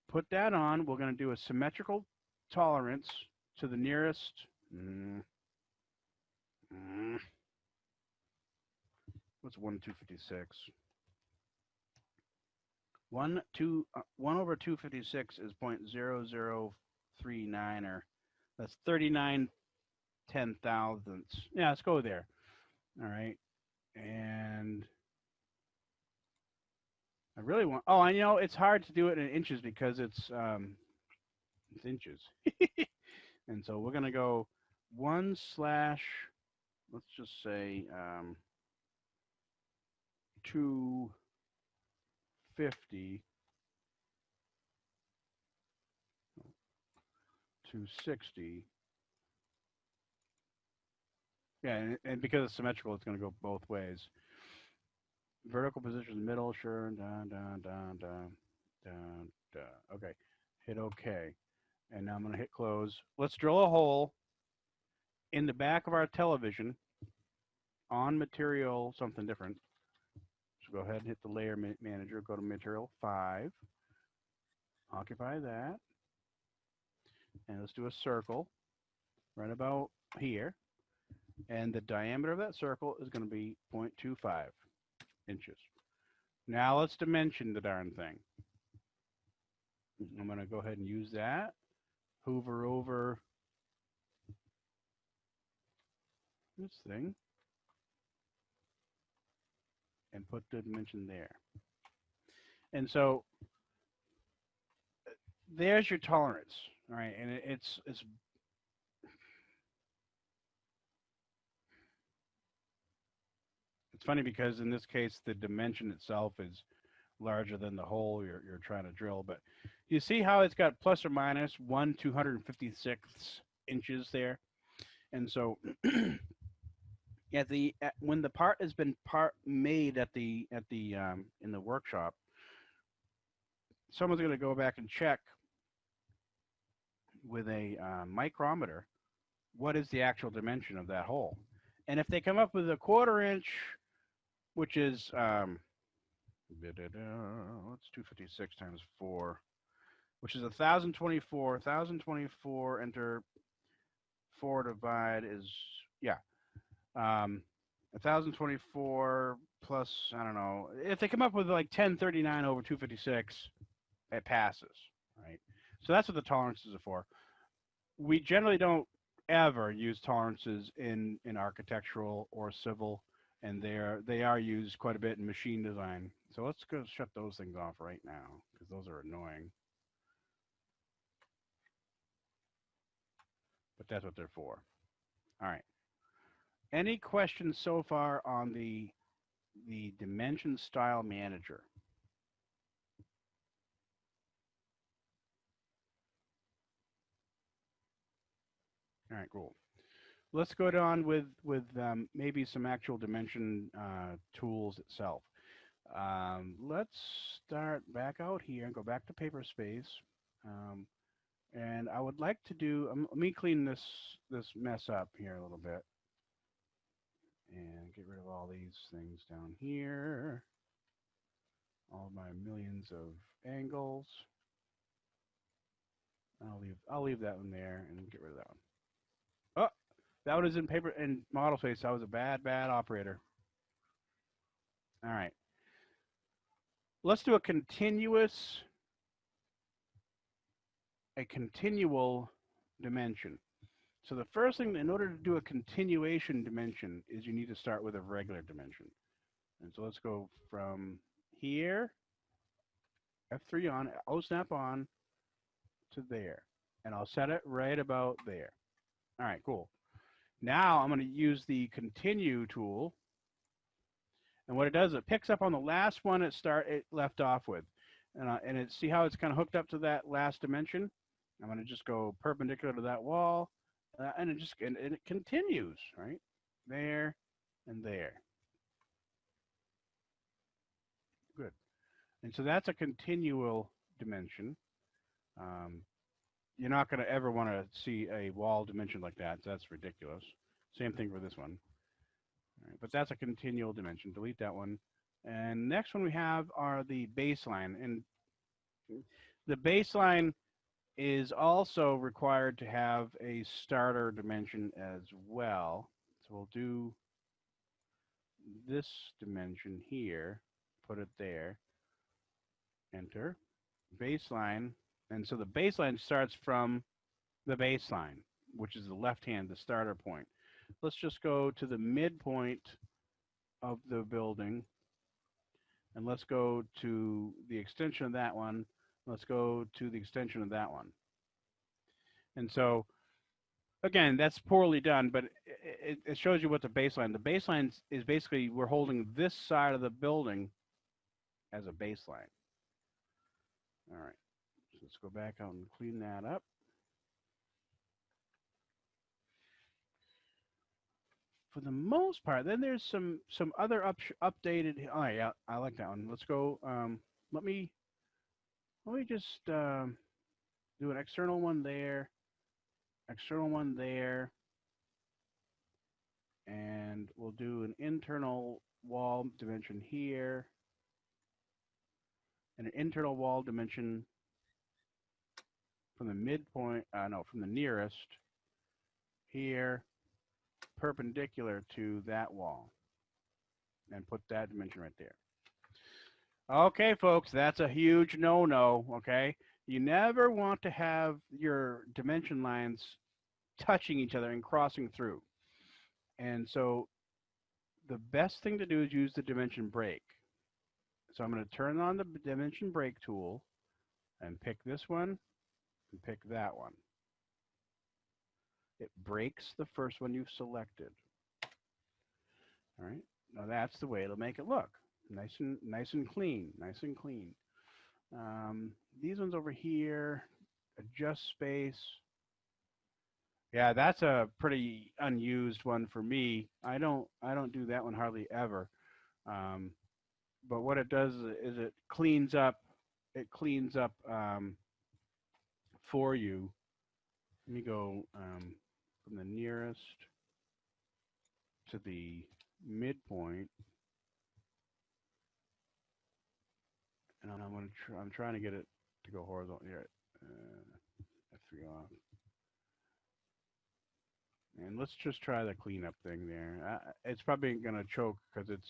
put that on. We're going to do a symmetrical tolerance to the nearest. What's 1/256? 1 over 256 is 0.0039, or that's 39 10,000ths. Yeah, let's go there. All right, and I really want. Oh, I know it's hard to do it in inches because it's inches, and so we're gonna go 1/ let's just say 250 to 60. Yeah, and because it's symmetrical, it's going to go both ways. Vertical position, middle, sure, down, down, down, down, down, down. Okay, hit OK. And now I'm going to hit close. Let's drill a hole in the back of our television on material something different. So go ahead and hit the layer manager, go to material 5, occupy that, and let's do a circle right about here. And the diameter of that circle is going to be 0.25 inches. Now let's dimension the darn thing. I'm going to go ahead and use that. Hover over this thing and put the dimension there. And so there's your tolerance, all right? And it's funny because in this case the dimension itself is larger than the hole you're trying to drill, but you see how it's got plus or minus 1/256 inches there. And so when the part has been made in the workshop, someone's going to go back and check with a micrometer what is the actual dimension of that hole. And if they come up with a 1/4 inch, which is what's 256 times 4, which is 1,024. 1,024 enter 4 divide is 1,024 plus, I don't know. If they come up with like 1039 over 256, it passes, right? So that's what the tolerances are for. We generally don't ever use tolerances in architectural or civil, and they are used quite a bit in machine design. So let's go shut those things off right now because those are annoying. But that's what they're for. All right. Any questions so far on the dimension style manager? All right, cool. Let's go down with maybe some actual dimension tools itself. Let's start back out here and go back to paper space. And I would like to do, let me clean this mess up here a little bit. And get rid of all these things down here. All my millions of angles. I'll leave that one there and get rid of that one. Oh, that one is in paper and model space. I was a bad operator. All right. Let's do a continual dimension. So the first thing, in order to do a continuation dimension, is you need to start with a regular dimension. And so let's go from here, F3 on, O-snap on, to there. And I'll set it right about there. All right, cool. Now I'm going to use the continue tool. And what it does, it picks up on the last one it left off with. And see how it's kind of hooked up to that last dimension? I'm going to just go perpendicular to that wall. And it continues, right? There and there. Good. And so that's a continual dimension. You're not going to ever want to see a wall dimension like that. That's ridiculous. Same thing for this one. All right, but that's a continual dimension. Delete that one. And next one we have are the baseline. And the baseline is also required to have a starter dimension as well. So we'll do this dimension here, put it there, enter, baseline. And so the baseline starts from the baseline, which is the left hand, the starter point. Let's just go to the midpoint of the building, and let's go to the extension of that one. Let's go to the extension of that one. And so, again, that's poorly done, but it shows you what the baseline. The baseline is basically we're holding this side of the building as a baseline. All right, so let's go back out and clean that up. For the most part, then there's some other updated. Oh yeah, I like that one. Let's go. Let me just do an external one there, external one there, and we'll do an internal wall dimension here, and an internal wall dimension from the midpoint. No, from the nearest here, perpendicular to that wall, and put that dimension right there. Okay, folks, that's a huge no-no, okay? You never want to have your dimension lines touching each other and crossing through. And so the best thing to do is use the dimension break. So I'm going to turn on the dimension break tool and pick this one and pick that one. It breaks the first one you've selected. All right, now that's the way it'll make it look. Nice and clean, nice and clean. These ones over here, adjust space. Yeah, that's a pretty unused one for me. I don't do that one hardly ever. But what it does is it cleans up. It cleans up for you. Let me go from the nearest to the midpoint. And I'm trying to get it to go horizontal here. F3 off. And let's just try the cleanup thing there. It's probably gonna choke because it's,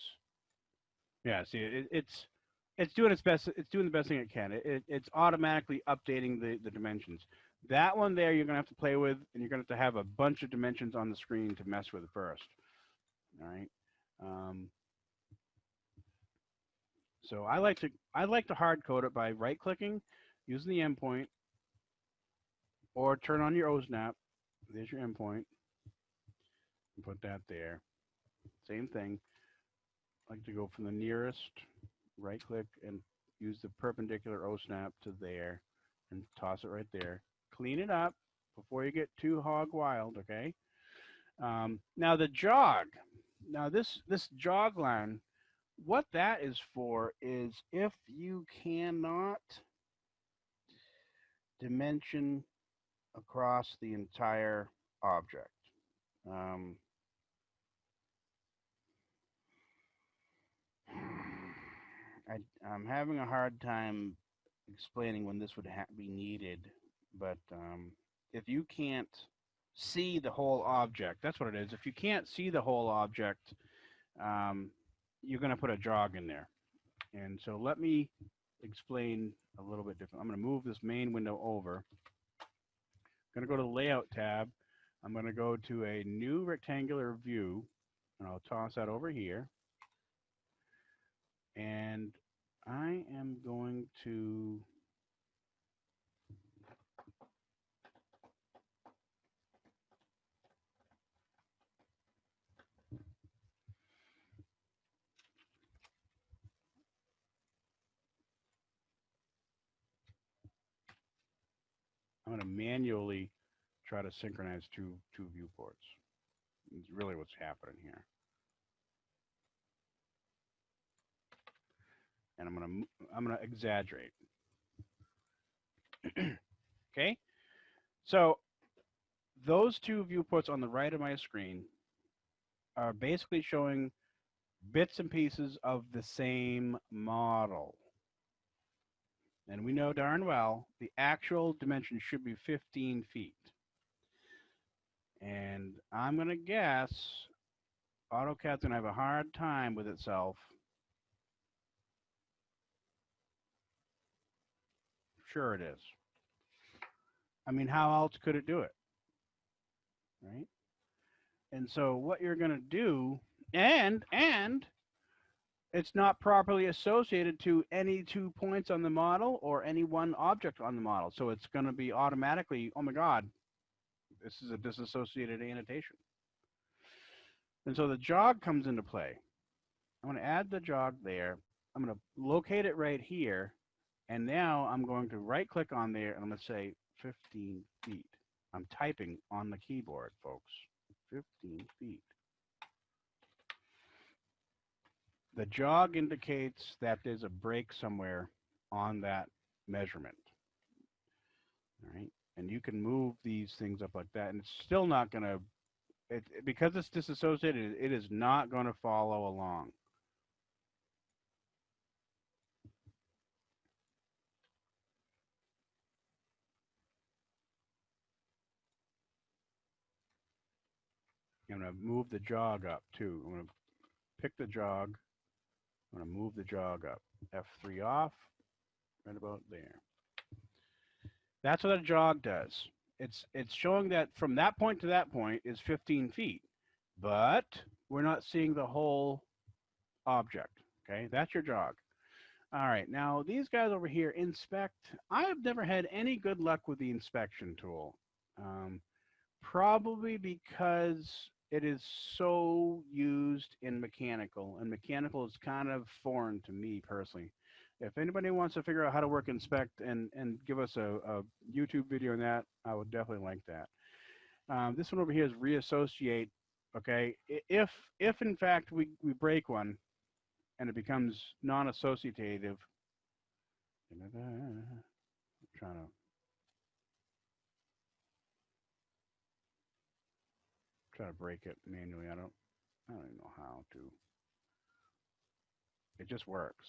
yeah. See, it's doing its best. It's doing the best thing it can. It's automatically updating the dimensions. That one there you're gonna have to play with, and you're gonna have a bunch of dimensions on the screen to mess with first. All right. So I like to hard code it by right clicking, using the endpoint, or turn on your OSNAP. There's your endpoint. And put that there. same thing. I like to go from the nearest, right click and use the perpendicular O-snap to there and toss it right there. Clean it up before you get too hog wild, okay? Now the jog. Now this jog line, what that is for is if you cannot dimension across the entire object. I'm having a hard time explaining when this would be needed, but if you can't see the whole object, that's what it is. If you can't see the whole object, you're going to put a jog in there. And so let me explain a little bit different. I'm going to move this main window over. I'm going to go to the Layout tab. I'm going to go to a new rectangular view, and I'll toss that over here. And I am going to manually try to synchronize two viewports. It's really what's happening here. And I'm gonna exaggerate. Okay, so those two viewports on the right of my screen are basically showing bits and pieces of the same model. And we know darn well the actual dimension should be 15 feet. And I'm going to guess AutoCAD's going to have a hard time with itself. Sure it is. I mean, how else could it do it? Right? And so what you're going to do, and it's not properly associated to any 2 points on the model or any one object on the model. So it's going to be automatically, oh my God, this is a disassociated annotation. And so the jog comes into play. I'm going to add the jog there. I'm going to locate it right here. And now I'm going to right click on there and I'm going to say 15 feet. I'm typing on the keyboard, folks. 15 feet. The jog indicates that there's a break somewhere on that measurement. All right, and you can move these things up like that, and it's still not going to, because it's disassociated, it is not going to follow along. I'm going to move the jog up too. I'm going to pick the jog. I'm going to move the jog up. F3 off, right about there. That's what a jog does. It's showing that from that point to that point is 15 feet, but we're not seeing the whole object. Okay, that's your jog. All right, now these guys over here, inspect. I have never had any good luck with the inspection tool. Probably because it is so used in mechanical, and mechanical is kind of foreign to me personally. If anybody wants to figure out how to work inspect and give us a YouTube video on that, I would definitely like that. This one over here is reassociate. Okay, if in fact we break one and it becomes non-associative, I'm trying to break it manually. I don't even know how to. It just works.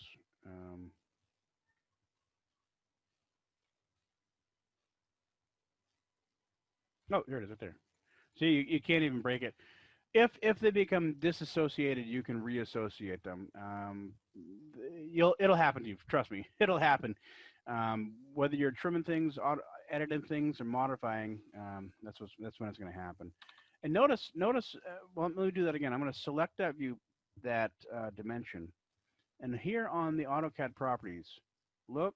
Oh, here it is right there. See, you can't even break it. If they become disassociated, you can reassociate them. It'll happen to you. Trust me, it'll happen. Whether you're trimming things, editing things, or modifying, that's when it's going to happen. And notice. Well, let me do that again. I'm going to select that view, that dimension, and here on the AutoCAD properties, look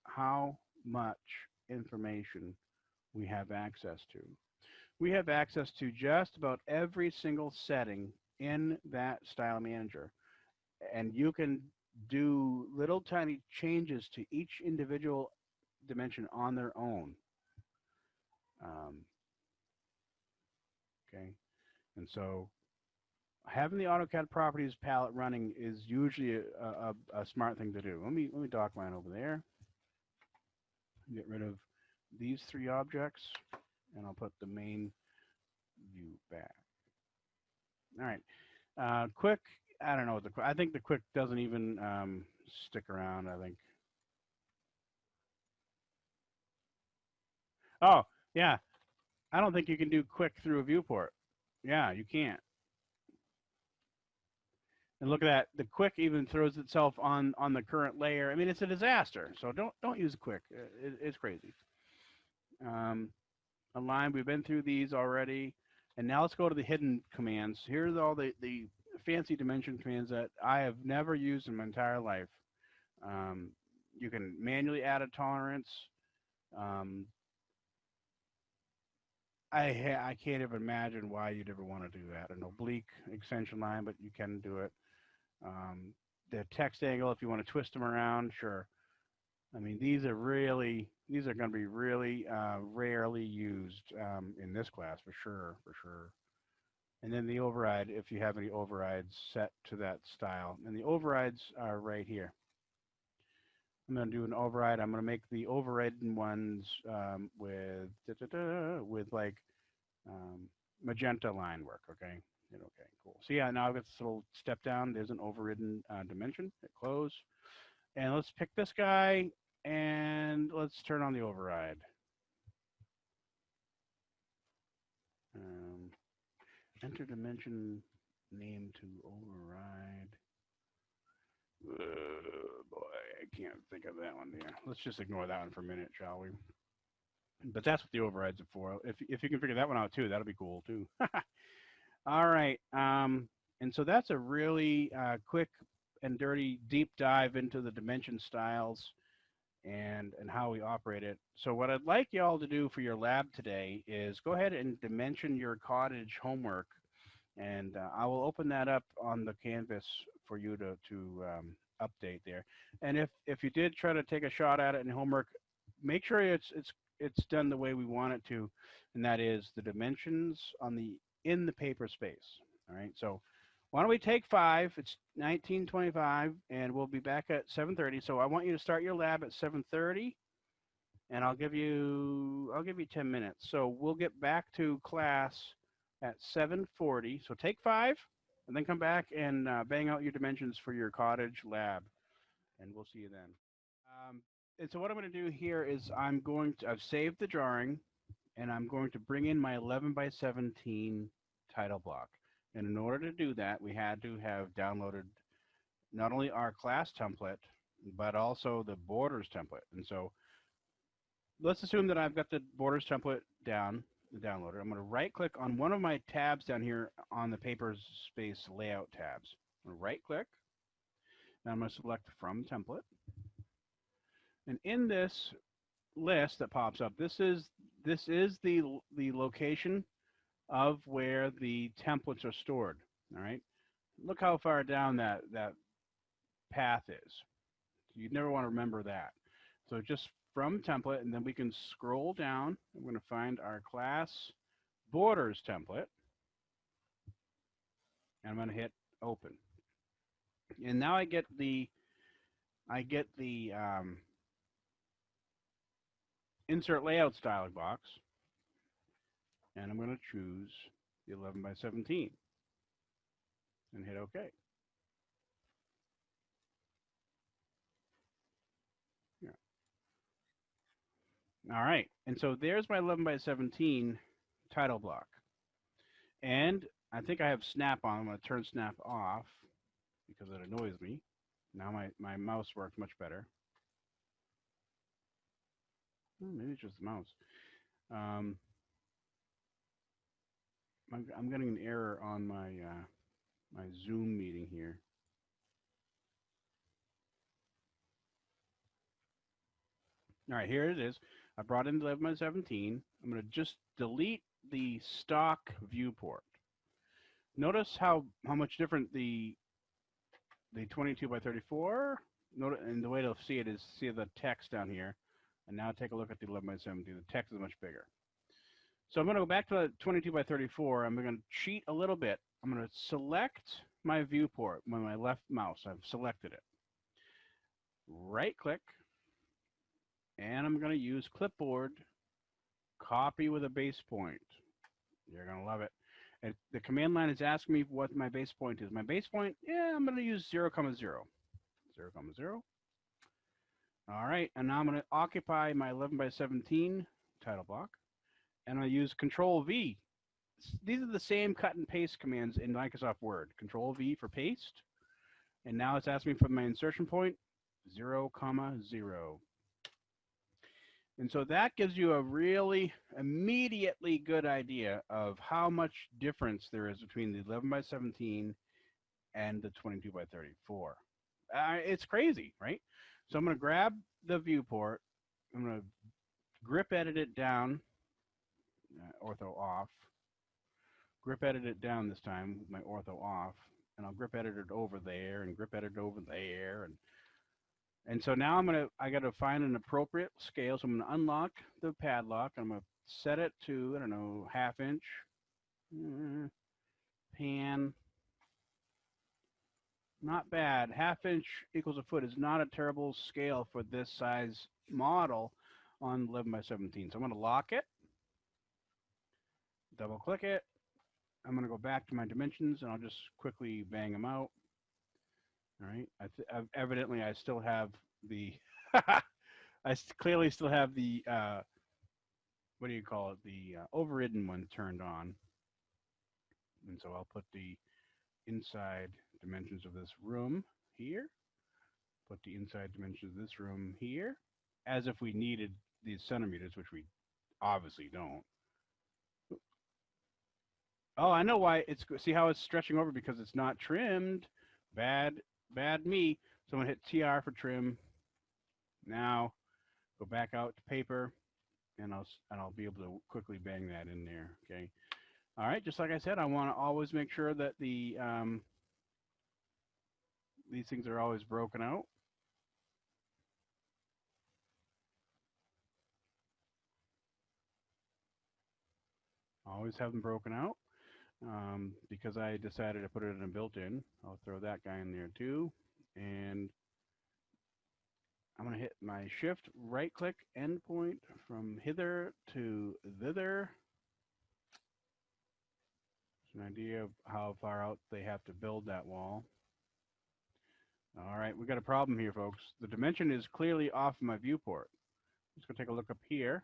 how much information we have access to. We have access to just about every single setting in that style manager, and you can do little tiny changes to each individual dimension on their own. Okay, and so having the AutoCAD properties palette running is usually a smart thing to do. Let me dock line over there. Get rid of these three objects, and I'll put the main view back. All right, quick. I don't know what I think the quick doesn't even stick around. I think. Oh yeah, I don't think you can do quick through a viewport. Yeah, you can't. And look at that. The quick even throws itself on the current layer. I mean, it's a disaster. So don't use quick. It's crazy. Align. We've been through these already, and now let's go to the hidden commands. Here's all the fancy dimension commands that I have never used in my entire life. You can manually add a tolerance. I can't even imagine why you'd ever want to do that. An oblique extension line, but you can do it. The text angle, if you want to twist them around, sure. I mean, these are going to be really rarely used in this class for sure. And then the override, if you have any overrides set to that style. And the overrides are right here. I'm going to do an override. I'm going to make the overridden ones with like magenta line work, okay? Okay, cool. So yeah, now I've got this little step down. There's an overridden dimension. Hit close. And let's pick this guy, and let's turn on the override. Enter dimension name to override. Boy, I can't think of that one there. Let's just ignore that one for a minute, shall we? But that's what the overrides are for. If you can figure that one out too, that'll be cool too. All right. And so that's a really quick and dirty deep dive into the dimension styles and how we operate it. So what I'd like y'all to do for your lab today is go ahead and dimension your cottage homework, and I will open that up on the canvas for you to update there. And if you did try to take a shot at it in homework, make sure it's done the way we want it to, and that is the dimensions in the paper space. All right, so why don't we take 5? It's 19:25, and we'll be back at 7:30. So I want you to start your lab at 7:30, and I'll give you 10 minutes. So we'll get back to class at 7:40. So take 5, and then come back and bang out your dimensions for your cottage lab, and we'll see you then. And so what I'm going to do here is I've saved the drawing, and I'm going to bring in my 11 by 17 title block. And in order to do that, we had to have downloaded not only our class template, but also the borders template. And so let's assume that I've got the borders template downloaded. I'm going to right click on one of my tabs down here on the paper space layout tabs. I'm going to right click, and I'm going to select from template. And in this list that pops up, this is the location of where the templates are stored. All right, look how far down that path is. You'd never want to remember that. So just from template, and then we can scroll down. I'm going to find our class borders template, and I'm going to hit open. And now I get the insert layouts dialog box, and I'm going to choose the 11 by 17 and hit OK. Yeah. All right, and so there's my 11 by 17 title block. And I think I have snap on. I'm going to turn snap off because it annoys me. Now my mouse works much better. Well, maybe it's just the mouse. I'm getting an error on my my Zoom meeting here. All right, here it is. I brought in 11 by 17. I'm going to just delete the stock viewport. Notice how much different the 22 by 34. Notice, and the way to see it is see the text down here. And now take a look at the 11 by 17. The text is much bigger. So I'm going to go back to the 22 by 34. I'm going to cheat a little bit. I'm going to select my viewport with my left mouse. I've selected it. Right click. And I'm going to use clipboard, copy with a base point. You're going to love it. And the command line is asking me what my base point is. My base point, yeah, I'm going to use 0, 0, 0. 0, 0. All right, and now I'm going to occupy my 11 by 17 title block. And I'm going to use Control V. These are the same cut and paste commands in Microsoft Word. Control V for paste. And now it's asking me for my insertion point, 0, 0. And so that gives you a really immediately good idea of how much difference there is between the 11 by 17 and the 22 by 34. It's crazy, right? So I'm going to grab the viewport. I'm going to grip edit it down, ortho off. Grip edit it down this time with my ortho off. And I'll grip edit it over there and grip edit it over there. And so now I got to find an appropriate scale. So I'm going to unlock the padlock. I'm going to set it to, I don't know, 1/2 inch. Pan. Not bad. 1/2 inch equals a foot is not a terrible scale for this size model on 11 by 17. So I'm going to lock it. Double click it. I'm going to go back to my dimensions and I'll just quickly bang them out. All right. Evidently, I still have the. Clearly still have the. What do you call it? The overridden one turned on. And so I'll put the inside dimensions of this room here. Put the inside dimensions of this room here, as if we needed these centimeters, which we obviously don't. Oh, I know why it's. See how it's stretching over because it's not trimmed. Bad me. So I'm gonna hit TR for trim. Now go back out to paper, and I'll be able to quickly bang that in there. Okay. All right. Just like I said, I want to always make sure that the these things are always broken out. Always have them broken out. Because I decided to put it in a built-in. I'll throw that guy in there too. And I'm going to hit my shift right click endpoint from hither to thither. It's an idea of how far out they have to build that wall. All right, we got a problem here, folks. The dimension is clearly off my viewport. Let's go take a look up here.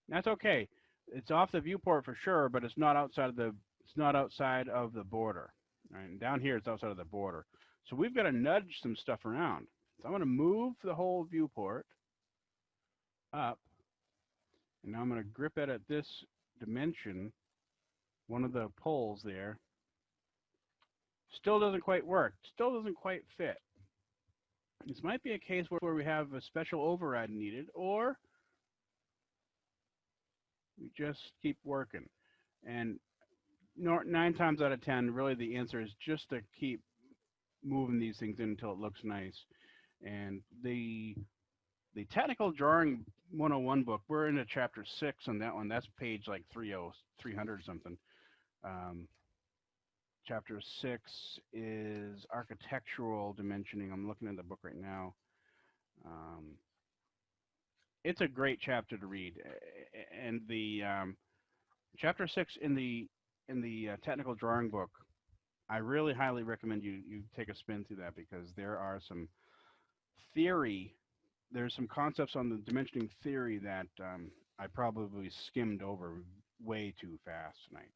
That's okay. It's off the viewport for sure, but it's not outside of the border. Right? And down here, it's outside of the border. So we've got to nudge some stuff around. So I'm going to move the whole viewport up, and now I'm going to grip edit this dimension, one of the poles there. Still doesn't quite work. Still doesn't quite fit. This might be a case where we have a special override needed, or we just keep working. And 9 times out of 10, really the answer is just to keep moving these things in until it looks nice. And the technical drawing 101 book, we're into chapter 6 on that one. That's page like 300 something. Chapter 6 is architectural dimensioning. I'm looking at the book right now. It's a great chapter to read, and the chapter 6 in the technical drawing book, I really highly recommend you take a spin through that, because there are some theory, there's some concepts on the dimensioning theory that I probably skimmed over way too fast tonight.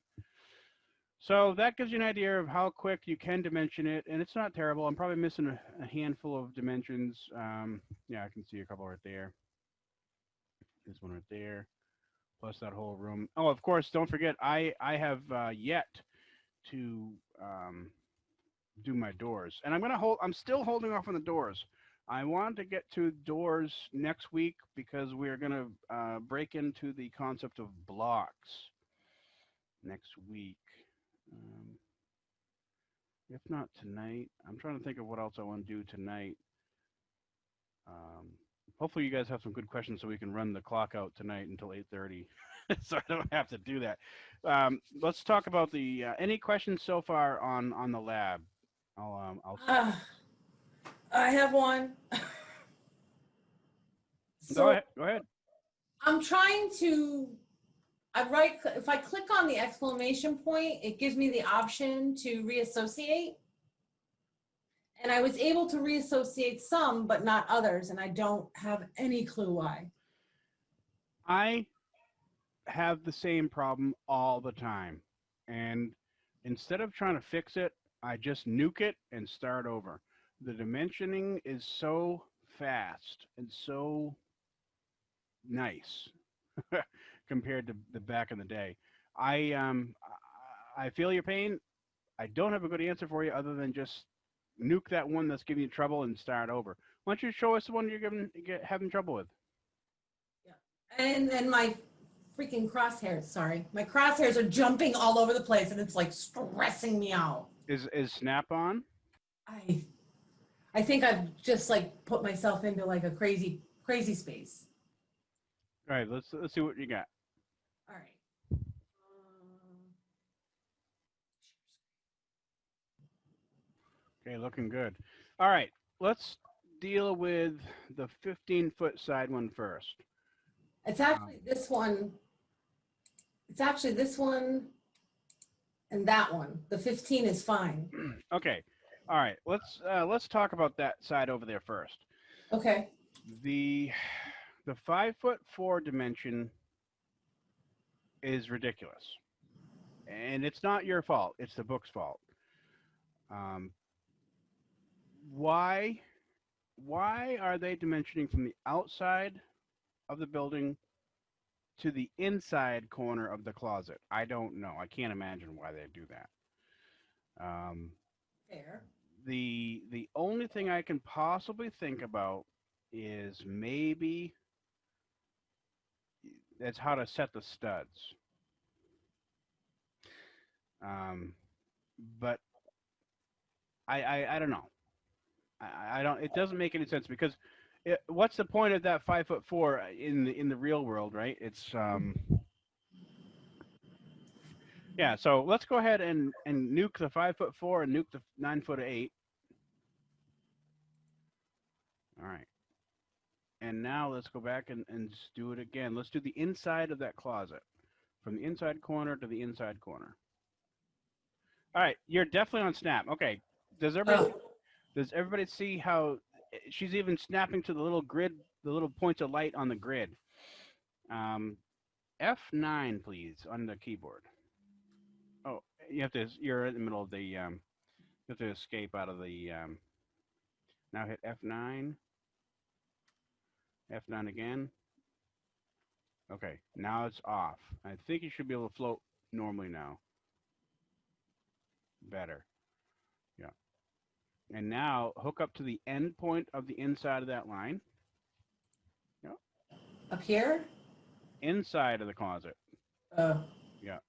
So that gives you an idea of how quick you can dimension it, and it's not terrible. I'm probably missing a handful of dimensions. Yeah, I can see a couple right there. This one right there, plus that whole room. Oh, of course, don't forget, I have yet to do my doors, and I'm still holding off on the doors. I want to get to doors next week, because we're going to break into the concept of blocks next week. If not tonight, I'm trying to think of what else I want to do tonight. Hopefully you guys have some good questions so we can run the clock out tonight until 8:30, so I don't have to do that. Let's talk about the any questions so far on the lab. I'll I have one. Go ahead. Go ahead. I'm trying to, if I click on the exclamation point, it gives me the option to reassociate. And I was able to reassociate some, but not others, and I don't have any clue why. I have the same problem all the time. And instead of trying to fix it, I just nuke it and start over. The dimensioning is so fast and so nice compared to the back in the day. I feel your pain. I don't have a good answer for you other than just nuke that one that's giving you trouble and start over. Why don't you show us the one you're having trouble with? Yeah. And my freaking crosshairs, sorry. My crosshairs are jumping all over the place and it's like stressing me out. Is Snap on? I think I've just like put myself into like a crazy space. All right, let's see what you got. All right. Okay, looking good. All right, let's deal with the 15-foot side one first. It's actually this one. It's actually this one and that one. The 15 is fine. Okay. All right. Let's talk about that side over there first. Okay. The 5'4" dimension is ridiculous, and it's not your fault. It's the book's fault. Why are they dimensioning from the outside of the building to the inside corner of the closet? I don't know. I can't imagine why they do that. Fair. The only thing I can possibly think about is maybe that's how to set the studs. But I don't know. I don't. It doesn't make any sense because what's the point of that 5'4" in the real world, right? It's yeah. So let's go ahead and nuke the 5'4" and nuke the 9'8". All right. And now let's go back and just do it again. Let's do the inside of that closet, from the inside corner to the inside corner. All right, you're definitely on Snap. Okay. Does everybody see how she's even snapping to the little grid, the little points of light on the grid? F9, please, on the keyboard. Oh, you're in the middle of the, you have to escape out of the, now hit F9. F9 again. Okay, now it's off. I think you should be able to float normally now. Better. Yeah. And now hook up to the end point of the inside of that line. Yep. Up here? Inside of the closet. Yeah.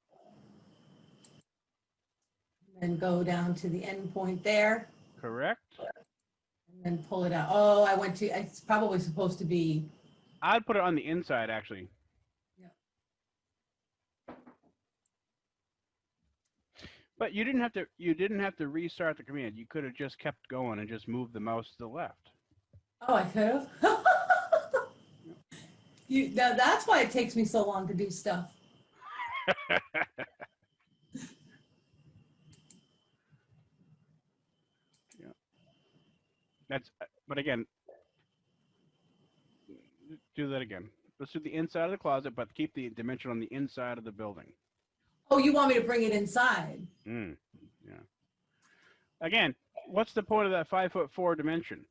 And go down to the end point there. Correct. And then pull it out. Oh, it's probably supposed to be. I'd put it on the inside, actually. Yeah. But you didn't have to restart the command. You could have just kept going and just moved the mouse to the left. Oh, I could have. Now that's why it takes me so long to do stuff. But again, do that again. Let's do the inside of the closet, but keep the dimension on the inside of the building. Oh, you want me to bring it inside? Yeah. Again, what's the point of that 5'4" dimension?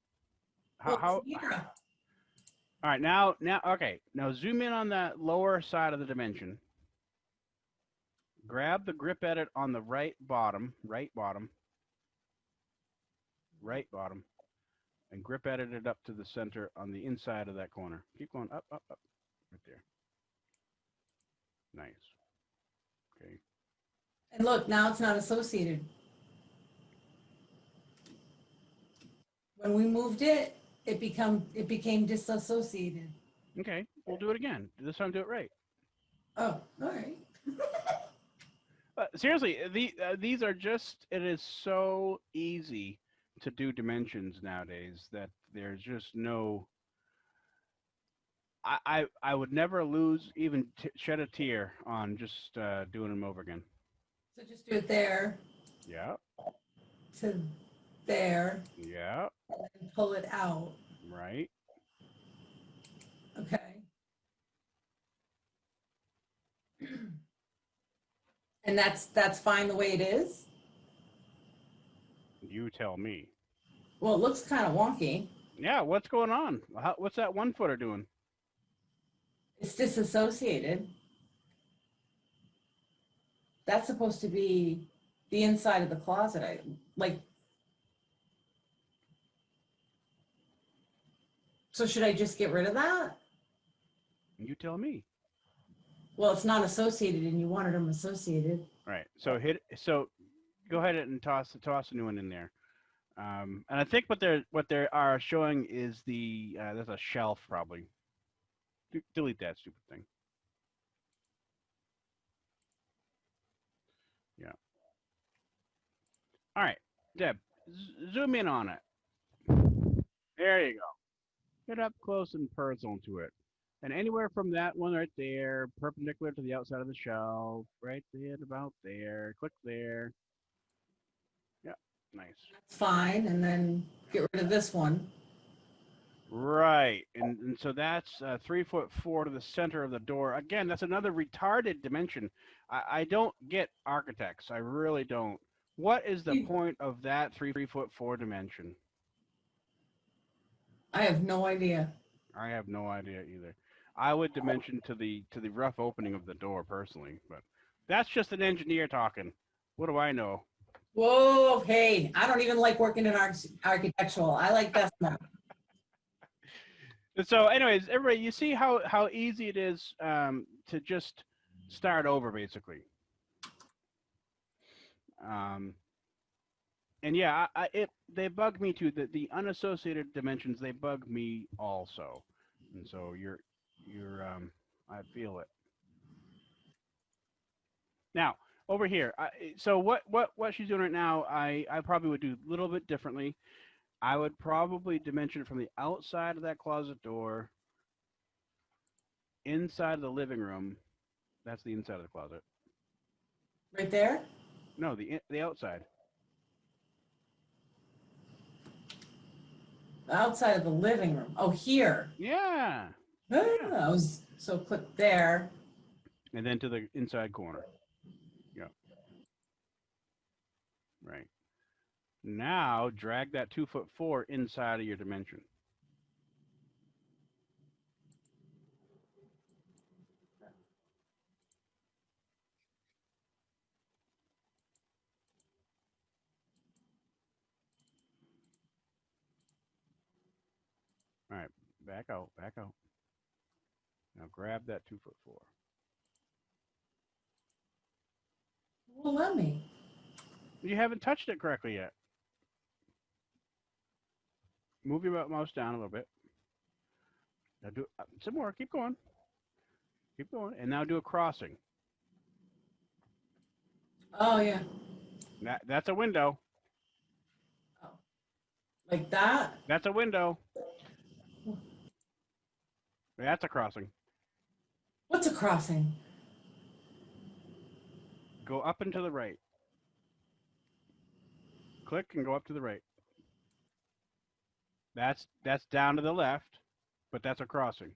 How? All right, now, okay. Now zoom in on that lower side of the dimension. Grab the grip edit on the right bottom, and grip edit it up to the center on the inside of that corner. Keep going up, up, up, right there. Nice. Okay. And look, now it's not associated. When we moved it, it became disassociated. Okay, we'll do it again. This time do it right. Oh, all right. Seriously, these are just, it is so easy to do dimensions nowadays that there's just no, I would never lose, even shed a tear on just doing them over again. So just do it there Yeah, to there yeah, and pull it out. right. Okay. And that's fine the way it is? You tell me. Well, it looks kind of wonky. Yeah, what's going on? What's that 1-footer doing? It's disassociated. That's supposed to be the inside of the closet. So should I just get rid of that? You tell me. Well, it's not associated and you wanted them associated. Right. So so go ahead and toss a new one in there. And I think what they are showing is there's a shelf probably. Delete that stupid thing. Yeah. All right, Deb, zoom in on it. There you go. Get up close and personal to it. And anywhere from that one right there, perpendicular to the outside of the shelf, right there, about there, click there. Yeah, nice. That's fine. And then get rid of this one. Right, and so that's 3'4" to the center of the door. Again, that's another retarded dimension. I don't get architects. I really don't. What is the point of that 3'4" dimension? I have no idea. I have no idea either. I would dimension to the rough opening of the door personally, but that's just an engineer talking. What do I know? Whoa, hey, I don't even like working in architectural. I like decimal. So anyways, everybody, you see how easy it is to just start over, basically. And yeah, they bug me too. The unassociated dimensions, they bug me also. And so I feel it. Now over here, so what she's doing right now, I probably would do a little bit differently. I would probably dimension it from the outside of that closet door, inside of the living room. That's the inside of the closet. Right there? No, the outside. Outside of the living room. Oh, here. Yeah. Oh, so click there. And then to the inside corner. Yeah. Right. Now drag that 2'4" inside of your dimension. All right, back out. Now grab that 2'4". Well, let me. You haven't touched it correctly yet. Move your mouse down a little bit. Now do some more. Keep going. And now do a crossing. Oh, yeah. That's a window. Oh. Like that? That's a window. That's a crossing. What's a crossing? Go up and to the right. Click and go up to the right. That's down to the left, but that's a crossing.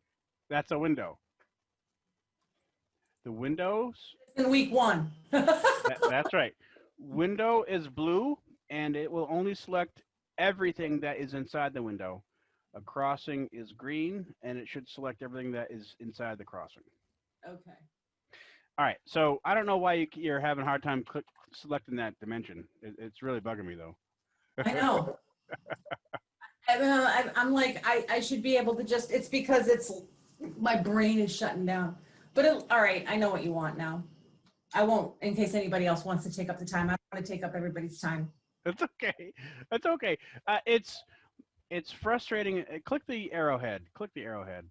That's a window. The windows. In week 1. That's right. Window is blue, and it will only select everything that is inside the window. A crossing is green, and it should select everything that is inside the crossing. Okay. All right. So I don't know why you're having a hard time selecting that dimension. It's really bugging me, though. I know. I'm like, I should be able to just, it's because my brain is shutting down. But all right, I know what you want now. I won't, in case anybody else wants to take up the time. I don't want to take up everybody's time. That's okay. That's okay. It's frustrating. Click the arrowhead. Click the arrowhead.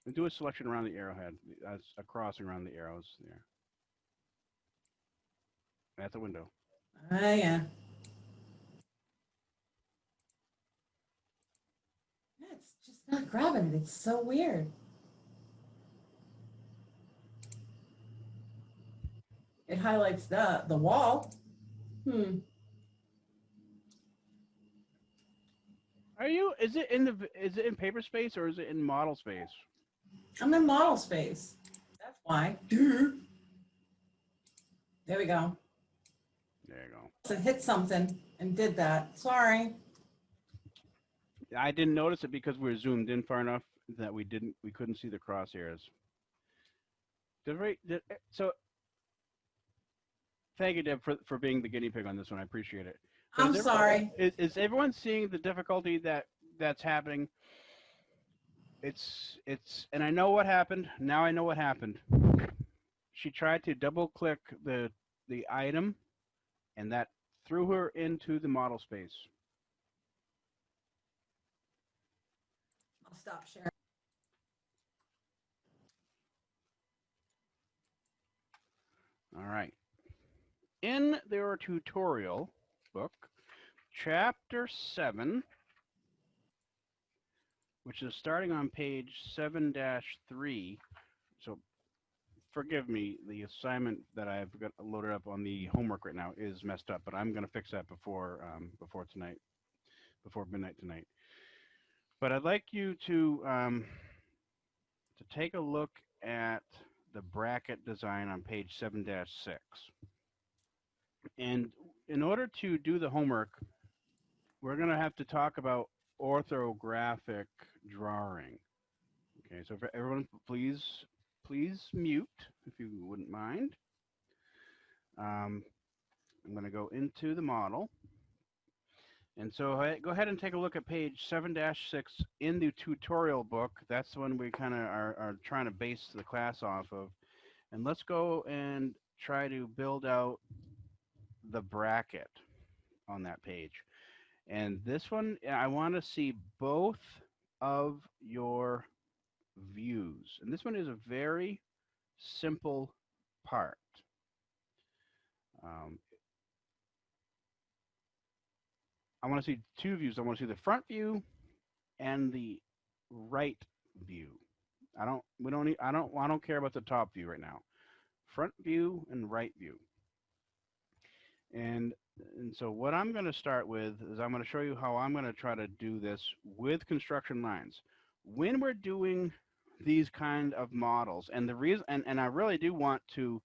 And do a selection around the arrowhead. A crossing around the arrows there. At the window. Yeah. It's just not grabbing it. It's so weird. It highlights the wall. Is it in paper space or is it in model space? I'm in model space. That's why. There we go. There you go. So it hit something and did that. Sorry. I didn't notice it because we were zoomed in far enough that we couldn't see the crosshairs. So thank you, Deb, for being the guinea pig on this one. I appreciate it. So I'm sorry. Is everyone seeing the difficulty that's happening? And I know what happened. Now I know what happened. She tried to double click the item, and that threw her into the model space. I'll stop sharing. All right. In their tutorial book, Chapter 7, which is starting on page 7-3. So forgive me, the assignment that I've got loaded up on the homework right now is messed up, but I'm going to fix that before midnight tonight. But I'd like you to take a look at the bracket design on page 7-6. And in order to do the homework, we're going to have to talk about orthographic drawing. Okay, so for everyone, please mute if you wouldn't mind. I'm going to go into the model. And so go ahead and take a look at page 7-6 in the tutorial book. That's the one we kind of are trying to base the class off of. And let's go and try to build out the bracket on that page. And this one, I want to see both of your views. And this one is a very simple part. I want to see two views. I want to see the front view and the right view. I don't care about the top view right now. Front view and right view. And so what I'm going to start with is I'm going to show you how I'm going to try to do this with construction lines. When we're doing these kind of models, and the reason, and I really do want to,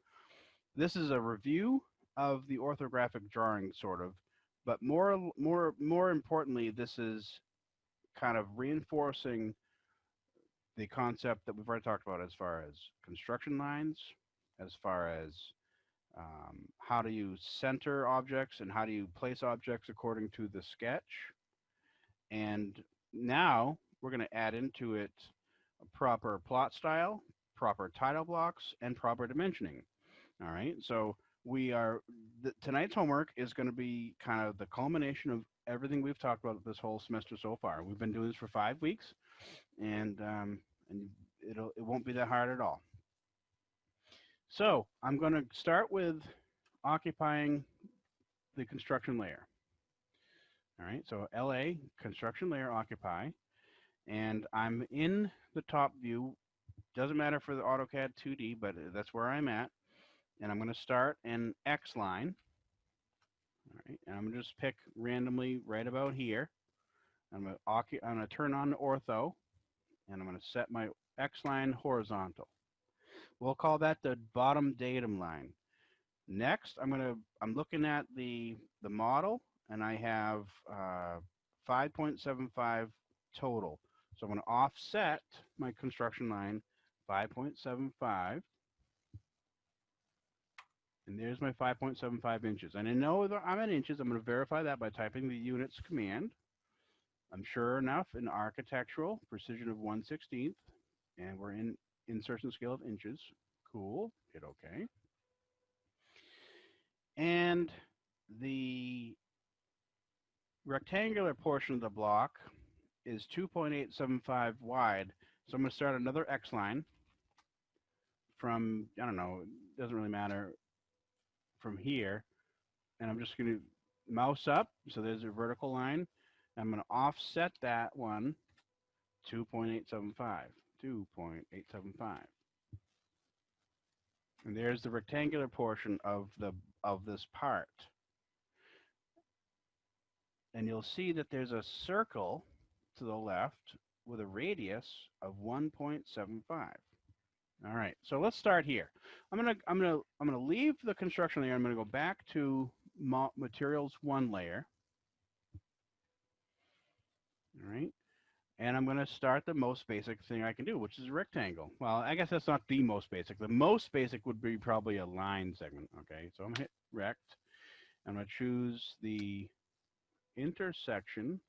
this is a review of the orthographic drawing, sort of, but more importantly, this is kind of reinforcing the concept that we've already talked about as far as construction lines, as far as how do you center objects and how do you place objects according to the sketch. And now we're going to add into it a proper plot style, proper title blocks, and proper dimensioning. All right, so tonight's homework is going to be kind of the culmination of everything we've talked about this whole semester so far. We've been doing this for 5 weeks, and it won't be that hard at all. So I'm going to start with occupying the construction layer. All right, so LA, construction layer, occupy, and I'm in the top view. Doesn't matter for the AutoCAD 2D, but that's where I'm at. And I'm going to start an X line. All right, and I'm going to just pick randomly right about here. I'm going to turn on ortho, and I'm going to set my X line horizontal. We'll call that the bottom datum line. Next, I'm looking at the model, and I have 5.75 total. So I'm going to offset my construction line 5.75. And there's my 5.75 inches. And I know that I'm in inches. I'm going to verify that by typing the units command. I'm sure enough in architectural, precision of 1/16, and we're in insertion scale of inches. Cool. Hit OK. And the rectangular portion of the block is 2.875 wide. So I'm going to start another X line from, I don't know, it doesn't really matter, from here. And I'm just going to mouse up. So there's a vertical line. I'm going to offset that one 2.875. 2.875. And there's the rectangular portion of this part. And you'll see that there's a circle to the left with a radius of 1.75. All right, so let's start here. I'm gonna leave the construction layer. I'm gonna go back to materials 1 layer. All right, and I'm gonna start the most basic thing I can do, which is a rectangle. Well, I guess that's not the most basic. The most basic would be probably a line segment. Okay, so I'm gonna hit rect. I'm gonna choose the intersection.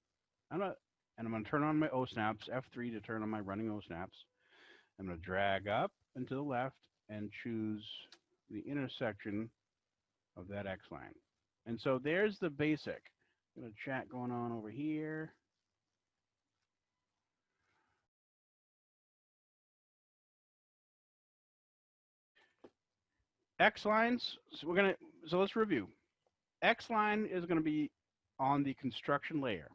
I'm gonna turn on my O snaps, F3 to turn on my running O snaps. I'm going to drag up and to the left and choose the intersection of that X line. And so there's the basic. Got a chat going on over here. X lines, so let's review. X line is going to be on the construction layer.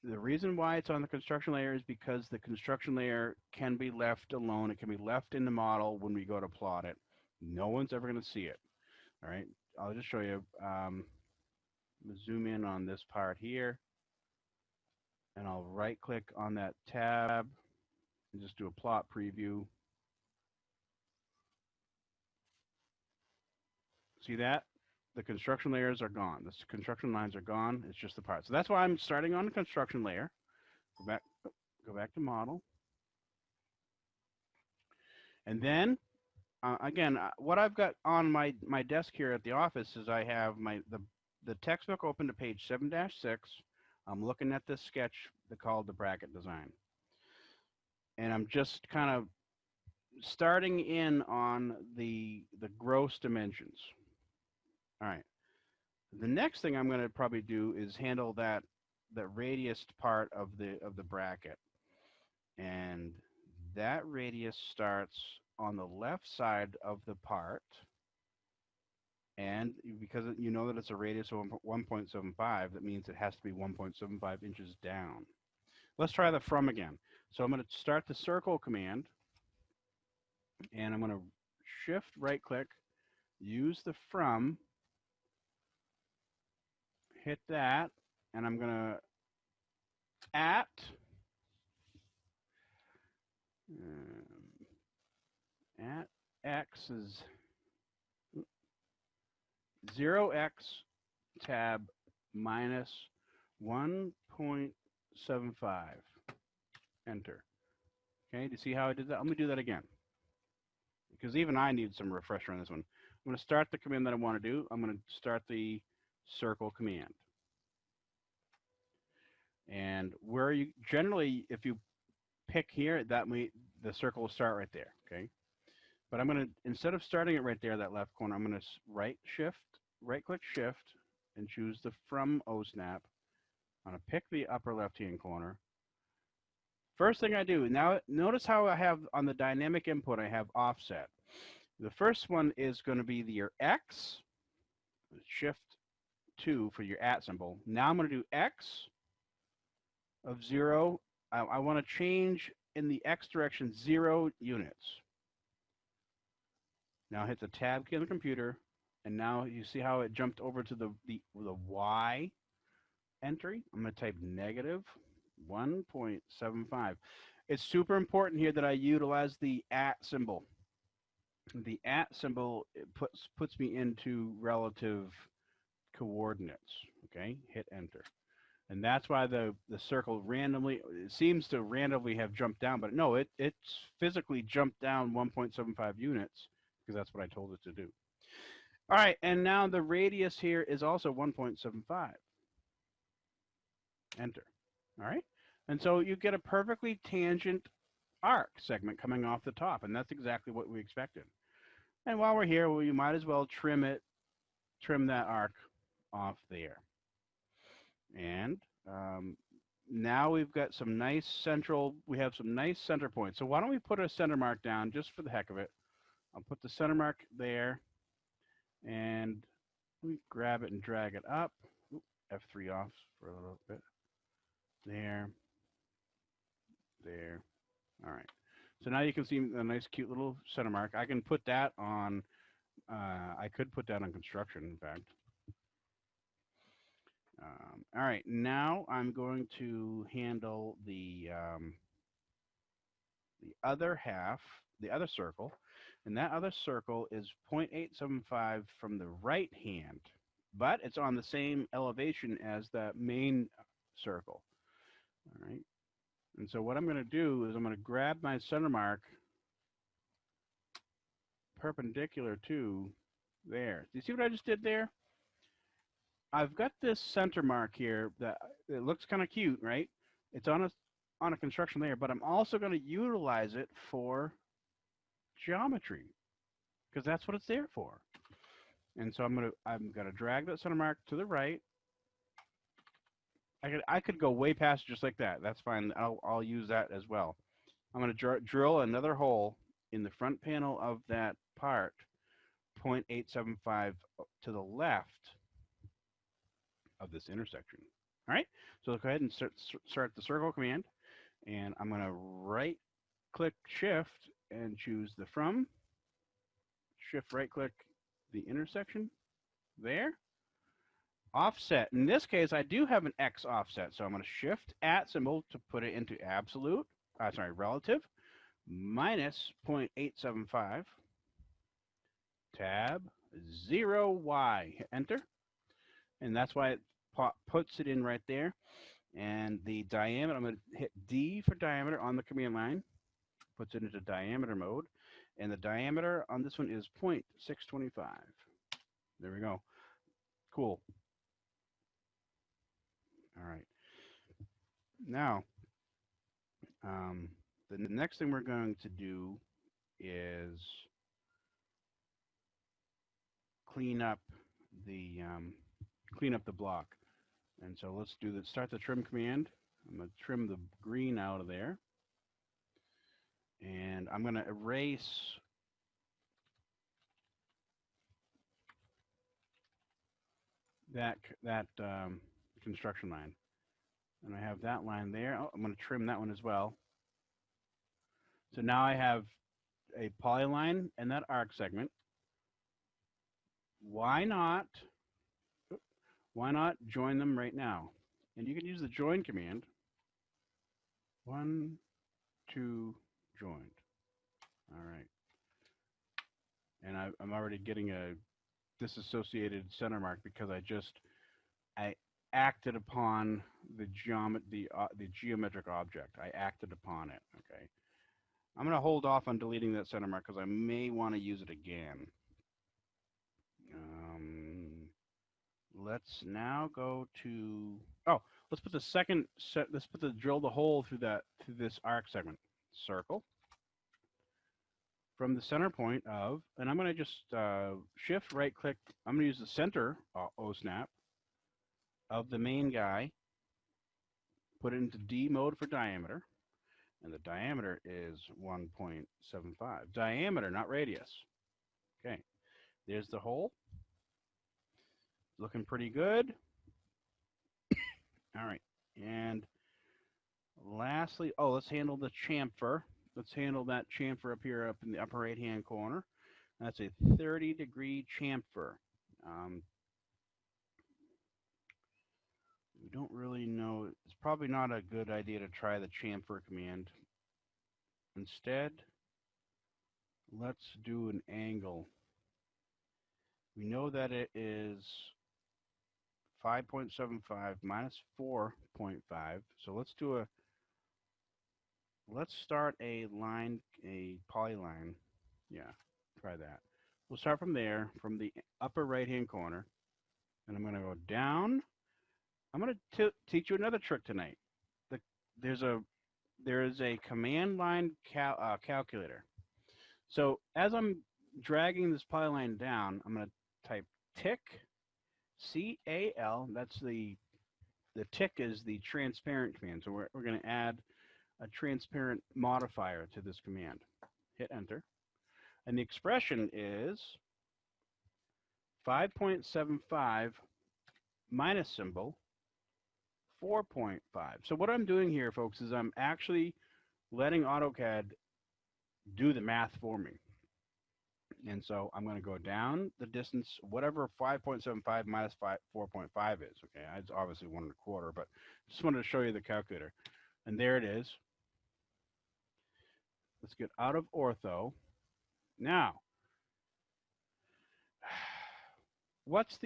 The reason why it's on the construction layer is because the construction layer can be left alone. It can be left in the model when we go to plot it. No one's ever going to see it. All right, I'll just show you. Zoom in on this part here, and I'll right-click on that tab and just do a plot preview. See that? The construction layers are gone. The construction lines are gone. It's just the part. So that's why I'm starting on the construction layer. Go back to model. And then, again, what I've got on my desk here at the office is I have the textbook open to page 7-6. I'm looking at this sketch called the bracket design. And I'm just kind of starting in on the gross dimensions. All right. The next thing I'm going to probably do is handle that radius part of the bracket. And that radius starts on the left side of the part. And because you know that it's a radius of 1.75, that means it has to be 1.75 inches down. Let's try the from again. So I'm going to start the circle command. And I'm going to shift right click, use the from, hit that, and I'm going to at x is 0x tab minus 1.75. Enter. Okay, do you see how I did that? Let me do that again, because even I need some refresher on this one. I'm going to start the command that I want to do. I'm going to start the circle command. And where you generally, if you pick here, the circle will start right there, okay? But I'm going to, instead of starting it right there, that left corner, I'm going to right click shift and choose the from O snap. I'm going to pick the upper left hand corner. First thing I do, now notice how I have on the dynamic input, I have offset. The first one is going to be your X, shift 2 for your at symbol. Now I'm going to do X of 0. I want to change in the X direction 0 units. Now hit the tab key on the computer, and now you see how it jumped over to the Y entry. I'm going to type negative 1.75. It's super important here that I utilize the at symbol. The at symbol puts me into relative coordinates. Okay, hit enter. And that's why the circle randomly, it seems to randomly have jumped down, but no, it's physically jumped down 1.75 units because that's what I told it to do. All right, and now the radius here is also 1.75. Enter. All right, and so you get a perfectly tangent arc segment coming off the top, and that's exactly what we expected. And while we're here, we might as well trim that arc off there. And now we've got some nice we have some nice center points. So why don't we put a center mark down just for the heck of it. I'll put the center mark there, and we grab it and drag it up. Oop, F3 off for a little bit. There. All right. So now you can see a nice, cute little center mark. I can put that on, I could put that on construction, in fact. All right, now I'm going to handle the other half, the other circle, and that other circle is 0.875 from the right hand, but it's on the same elevation as the main circle. All right, and so what I'm going to do is I'm going to grab my center mark perpendicular to there. Do you see what I just did there? I've got this center mark here that it looks kind of cute, right? It's on a construction layer, but I'm also going to utilize it for geometry because that's what it's there for. And so I'm gonna drag that center mark to the right. I could go way past just like that. That's fine. I'll use that as well. I'm gonna drill another hole in the front panel of that part, 0.875 to the left of this intersection. All right, so let's go ahead and start the circle command, and I'm going to right click shift and choose the from, shift right click the intersection there, offset. In this case I do have an X offset, so I'm going to shift at symbol to put it into absolute, relative, minus 0.875, tab 0y, hit enter. And that's why it puts it in right there. And the diameter, I'm going to hit D for diameter on the command line, puts it into diameter mode. And the diameter on this one is 0.625. There we go. Cool. All right. Now, the next thing we're going to do is clean up the block. And so let's do that. Start the trim command. I'm going to trim the green out of there. And I'm going to erase that construction line. And I have that line there. Oh, I'm going to trim that one as well. So now I have a polyline and that arc segment. Why not join them right now? And you can use the join command. 1, 2, joined. All right. And I'm already getting a disassociated center mark because I acted upon the geometric object. I acted upon it. Okay. I'm going to hold off on deleting that center mark because I may want to use it again. Let's now go to, let's put the second set, drill the hole through this arc segment. Circle. From the center point of, and I'm going to just shift right click, I'm going to use the center O-snap of the main guy, put it into D mode for diameter, and the diameter is 1.75. Diameter, not radius. Okay, there's the hole. Looking pretty good. All right, and lastly, let's handle the chamfer. Let's handle that chamfer up here, up in the upper right-hand corner. That's a 30-degree chamfer. We don't really know. It's probably not a good idea to try the chamfer command. Instead, let's do an angle. We know that it is 5.75 minus 4.5. So let's start a line, a polyline. Yeah, try that. We'll start from there, from the upper right-hand corner. And I'm going to go down. I'm going to teach you another trick tonight. There is a command line calculator. So as I'm dragging this polyline down, I'm going to type tick, C-A-L. That's the tick is the transparent command. So we're going to add a transparent modifier to this command. Hit enter. And the expression is 5.75 minus symbol 4.5. So what I'm doing here, folks, is I'm actually letting AutoCAD do the math for me. And so I'm going to go down the distance, whatever 5.75 minus 4.5 is. Okay, it's obviously 1 1/4, but just wanted to show you the calculator. And there it is. Let's get out of ortho. Now,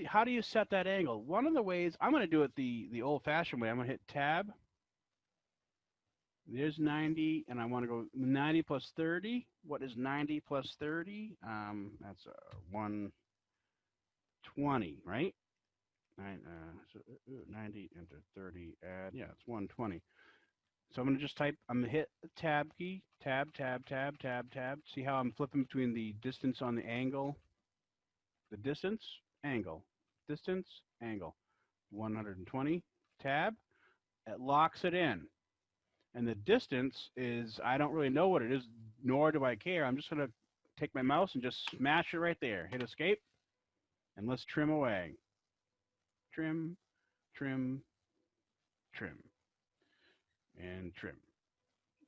how do you set that angle? One of the ways, I'm going to do it the old-fashioned way. I'm going to hit tab. There's 90, and I want to go 90 plus 30. What is 90 plus 30? That's 120, right? So 90 into 30, add, yeah, it's 120. So I'm going to just type, I'm going to hit the tab key, tab, tab, tab, tab, tab. See how I'm flipping between the distance on the angle, the distance, angle, distance, angle. 120, tab. It locks it in. And the distance is, I don't really know what it is, nor do I care. I'm just going to take my mouse and just smash it right there. Hit escape, and let's trim away. Trim, trim, trim, and trim.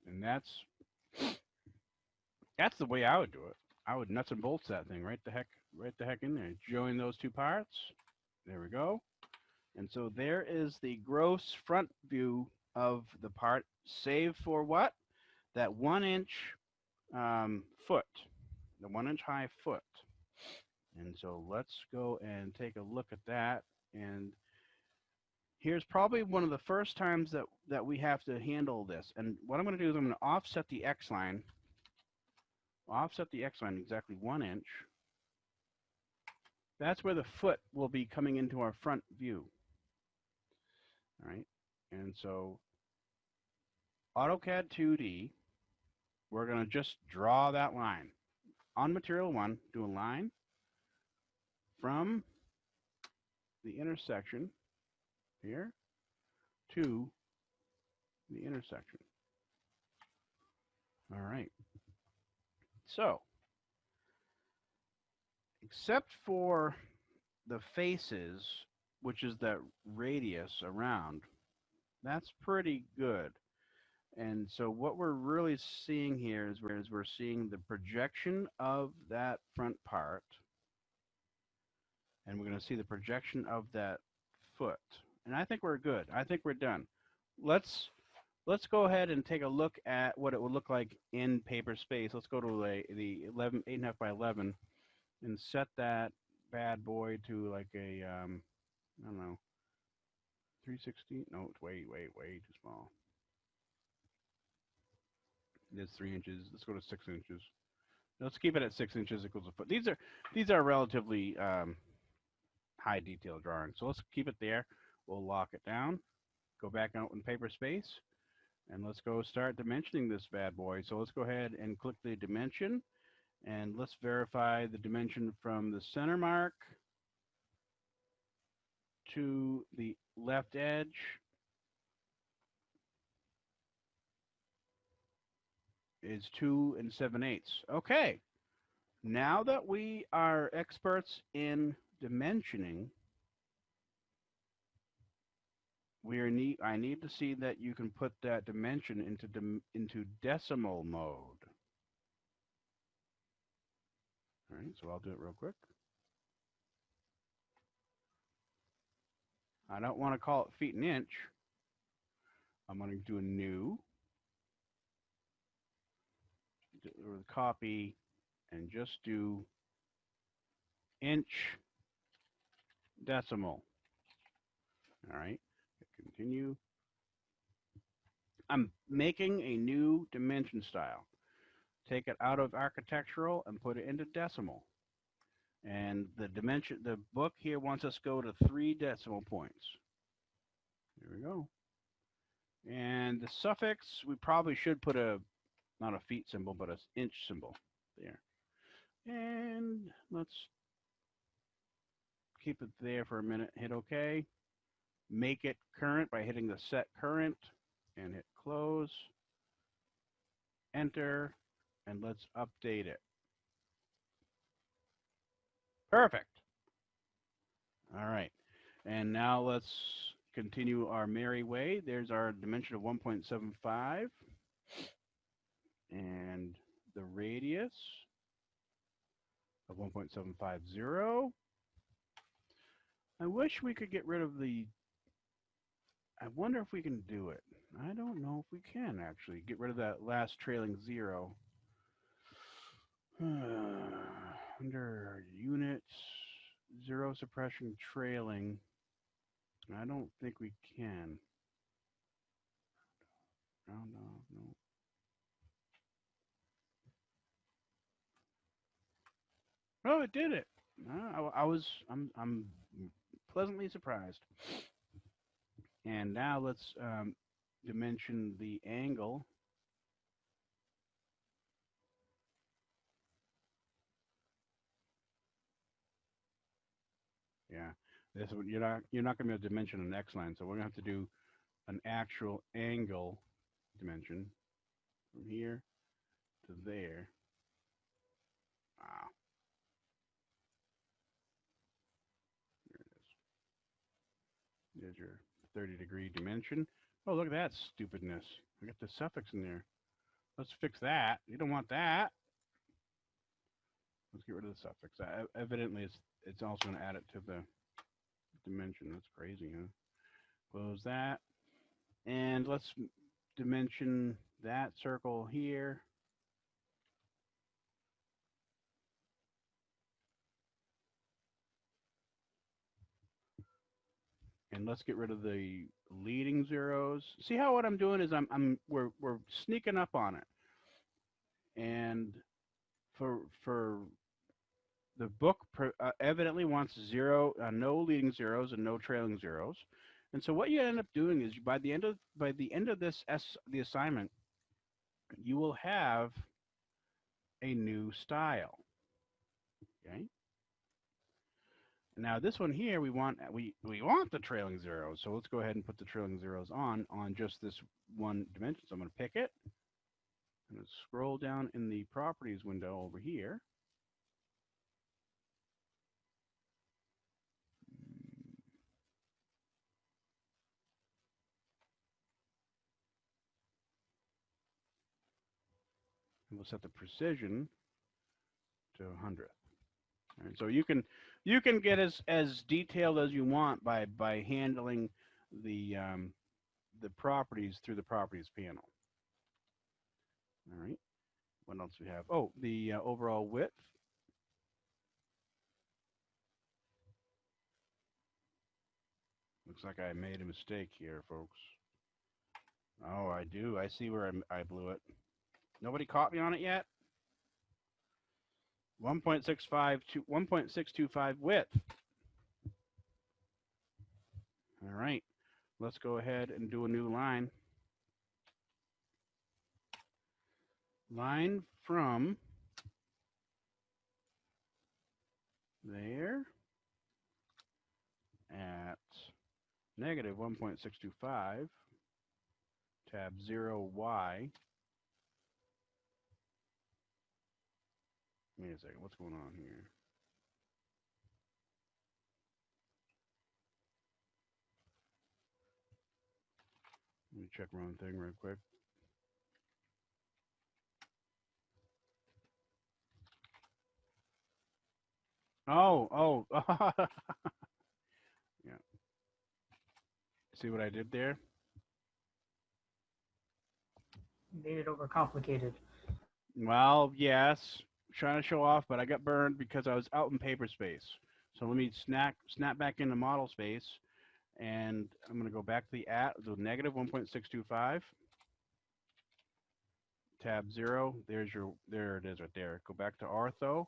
And that's the way I would do it. I would nuts and bolts that thing right the heck in there. Join those two parts. There we go. And so there is the gross front view of the part, save for what? That 1 inch foot, the 1 inch high foot. And so let's go and take a look at that. And here's probably one of the first times that we have to handle this. And what I'm going to do is I'm going to offset the X line. Offset the X line exactly 1 inch. That's where the foot will be coming into our front view. All right. And so AutoCAD 2D, we're going to just draw that line. On material 1, do a line from the intersection here to the intersection. All right. So, except for the faces, which is that radius around, that's pretty good. And so what we're really seeing here is we're seeing the projection of that front part, and we're going to see the projection of that foot. And I think we're good. I think we're done. Let's go ahead and take a look at what it would look like in paper space. Let's go to the 8.5 by 11 and set that bad boy to like a I don't know, 360. No, it's way too small. It's 3 inches. Let's go to 6 inches. Let's keep it at 6 inches equals a foot. These are relatively high detail drawings. So let's keep it there. We'll lock it down. Go back out in paper space, and let's go start dimensioning this bad boy. So let's go ahead and click the dimension, and let's verify the dimension from the center mark to the left edge. Is 2 7/8. Okay, now that we are experts in dimensioning, I need to see that you can put that dimension into decimal mode. All right, so I'll do it real quick. I don't want to call it feet and inch. I'm going to do a new. Or copy and just do inch decimal. All right, continue. I'm making a new dimension style. Take it out of architectural and put it into decimal. And the book here wants us to go to 3 decimal points. There we go. And the suffix, we probably should put not a feet symbol, but an inch symbol there. And let's keep it there for a minute. Hit OK. Make it current by hitting the set current and hit close. Enter, and let's update it. Perfect. All right. And now let's continue our merry way. There's our dimension of 1.75 and the radius of 1.750. I wish we could get rid of the, I wonder if we can do it. I don't know if we can actually get rid of that last trailing 0. Under units, 0 suppression trailing. I don't think we can. Round off, no. Oh, it did it. I'm pleasantly surprised. And now let's dimension the angle. Yeah, this one you're not going to be able to dimension an X line, so we're going to have to do an actual angle dimension from here to there. Wow. There it is. There's your 30-degree dimension. Oh, look at that stupidness. I got the suffix in there. Let's fix that. You don't want that. Let's get rid of the suffix. Evidently, it's also going to add it to the dimension. That's crazy, huh? Close that. And let's dimension that circle here. And let's get rid of the leading zeros. See how what I'm doing is we're sneaking up on it. And for the book evidently wants no leading zeros and no trailing zeros. And so what you end up doing is by the end of this the assignment, you will have a new style. Okay. Now this one here, we want the trailing zeros. So let's go ahead and put the trailing zeros on just this one dimension. So I'm going to pick it. I'm going to scroll down in the properties window over here. And we'll set the precision to 100th. All right, so you can get as detailed as you want by handling the properties through the properties panel. All right. What else we have? Oh, the overall width. Looks like I made a mistake here, folks. Oh, I do. I see where I blew it. Nobody caught me on it yet? 1.65 to 1.625 width. All right. Let's go ahead and do a new line. Line from there at negative 1.625, tab 0y. Wait a second, what's going on here? Let me check one thing real quick. Oh, yeah. See what I did there? Made it overcomplicated. Well, yes, trying to show off, but I got burned because I was out in paper space. So let me snap back into model space, and I'm going to go back to the negative 1.625, tab 0. There it is right there. Go back to ortho,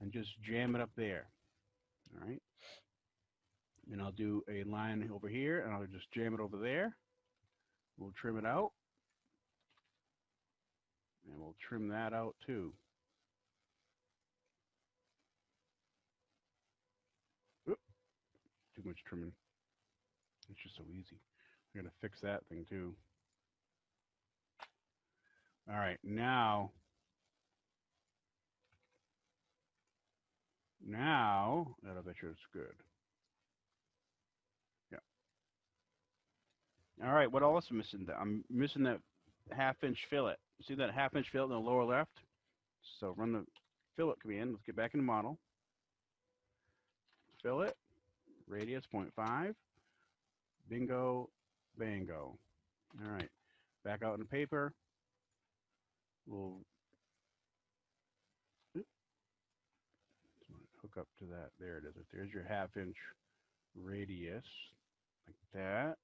and just jam it up there. All right. And I'll do a line over here, and I'll just jam it over there. We'll trim it out. And we'll trim that out too. too much trimming. It's just so easy. I gotta fix that thing too. All right, now that'll bet you it's good. Yeah. All right, what else am I missing? I'm missing that half-inch fillet. See that half-inch fillet in the lower left? So run the fillet command. Let's get back in the model. Fillet, radius 0.5. Bingo, bango. All right, back out in the paper. We'll hook up to that. There it is. There's your half-inch radius, like that.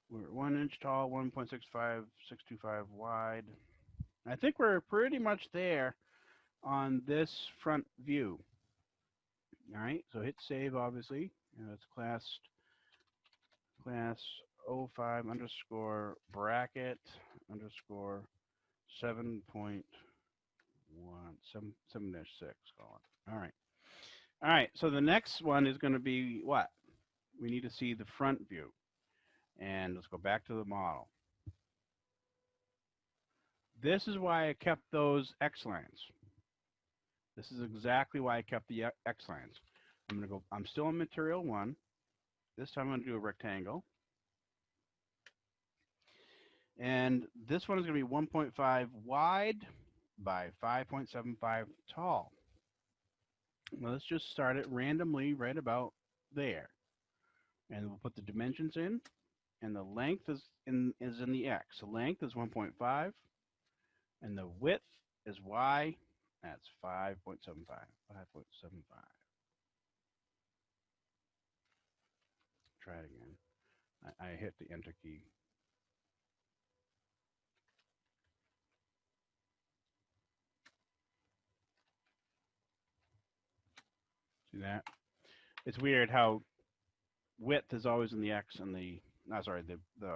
We're 1 inch tall, 1.65, 625 wide. I think we're pretty much there on this front view. All right, so hit save, obviously. And it's class 05 underscore bracket underscore 7.1, 7-6, call it. All right. All right, so the next one is going to be what? We need to see the front view. And let's go back to the model. This is why I kept those X lines. This is exactly why I kept the X lines. I'm still in material 1. This time I'm going to do a rectangle. And this one is going to be 1.5 wide by 5.75 tall. Now let's just start it randomly right about there. And we'll put the dimensions in. And the length is in the X. The length is 1.5. And the width is Y. That's 5.75. 5.75. Try it again. I hit the enter key. See that? It's weird how width is always in the X and the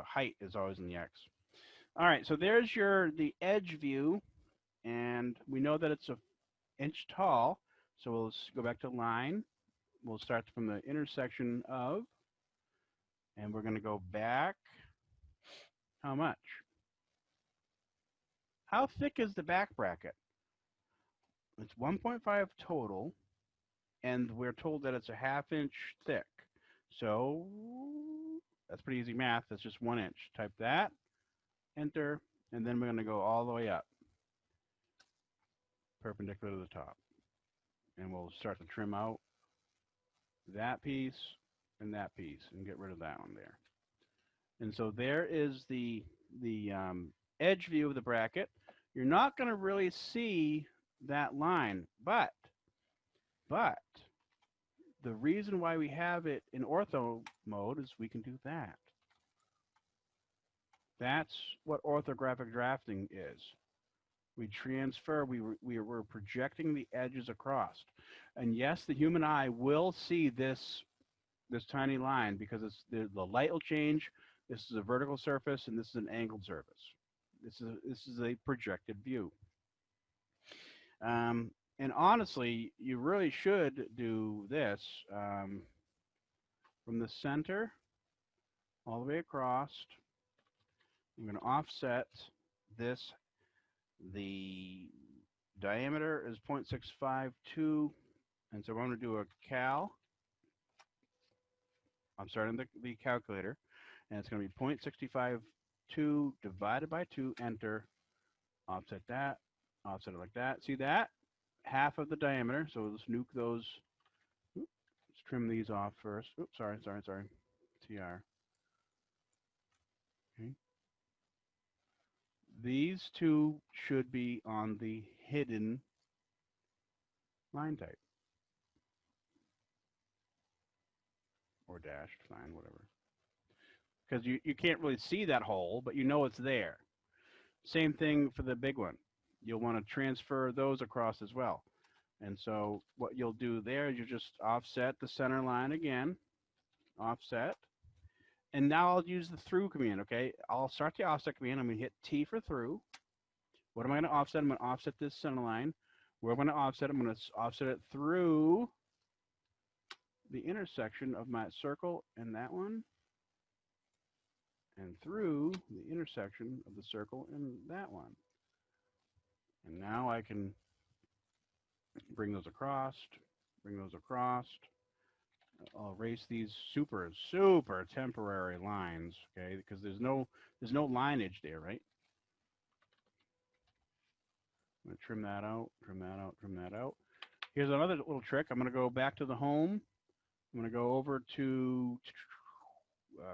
height is always in the X. All right, so there's the edge view, and we know that it's 1 inch tall. So we'll go back to line. We'll start from the intersection of, and we're going to go back. How much? How thick is the back bracket? It's 1.5 total, and we're told that it's a 1/2 inch thick. So that's pretty easy math. That's just 1 inch. Type that, enter, and then we're going to go all the way up, perpendicular to the top. And we'll start to trim out that piece and that piece and get rid of that one there. And so there is the edge view of the bracket. You're not going to really see that line, but the reason why we have it in ortho mode is we can do that. That's what orthographic drafting is. We transfer, we're projecting the edges across. And yes, the human eye will see this tiny line because the light will change. This is a vertical surface and this is an angled surface. This is a projected view. And honestly, you really should do this from the center all the way across. I'm going to offset this. The diameter is 0.652, and so I'm going to do a cal. I'm starting the calculator, and it's going to be 0.652 divided by 2, enter, offset that, offset it like that. See that? Half of the diameter, so let's nuke those. Oops, let's trim these off first. Oops, sorry. TR. Okay. These two should be on the hidden line type. Or dashed, fine, whatever. Because you can't really see that hole, but you know it's there. Same thing for the big one. You'll want to transfer those across as well. And so what you'll do there is you just offset the center line again, offset. And now I'll use the through command, okay? I'll start the offset command. I'm going to hit T for through. What am I going to offset? I'm going to offset this center line. Where I'm going to offset, I'm going to offset it through the intersection of my circle and that one, and through the intersection of the circle and that one. And now I can bring those across, bring those across. I'll erase these super temporary lines, okay? Because there's no lineage there, right? I'm gonna trim that out, trim that out, trim that out. Here's another little trick. I'm gonna go back to the home. I'm gonna go over to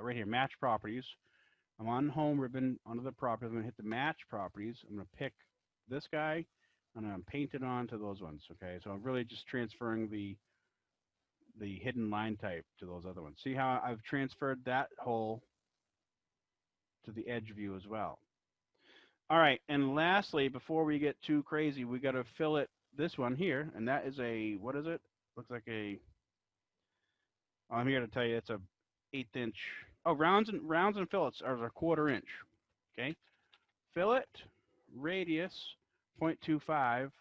right here, match properties. I'm on home ribbon under the properties. I'm gonna hit the match properties. I'm gonna pick this guy and I'm gonna paint it onto those ones. Okay, so I'm really just transferring the hidden line type to those other ones. See how I've transferred that hole to the edge view as well. All right, and lastly, before we get too crazy, we got to fillet this one here, and that is a, what is it? Looks like a, oh, I'm here to tell you it's a 1/8 inch. Oh, rounds and fillets are a 1/4 inch. Okay, fillet radius 0.25,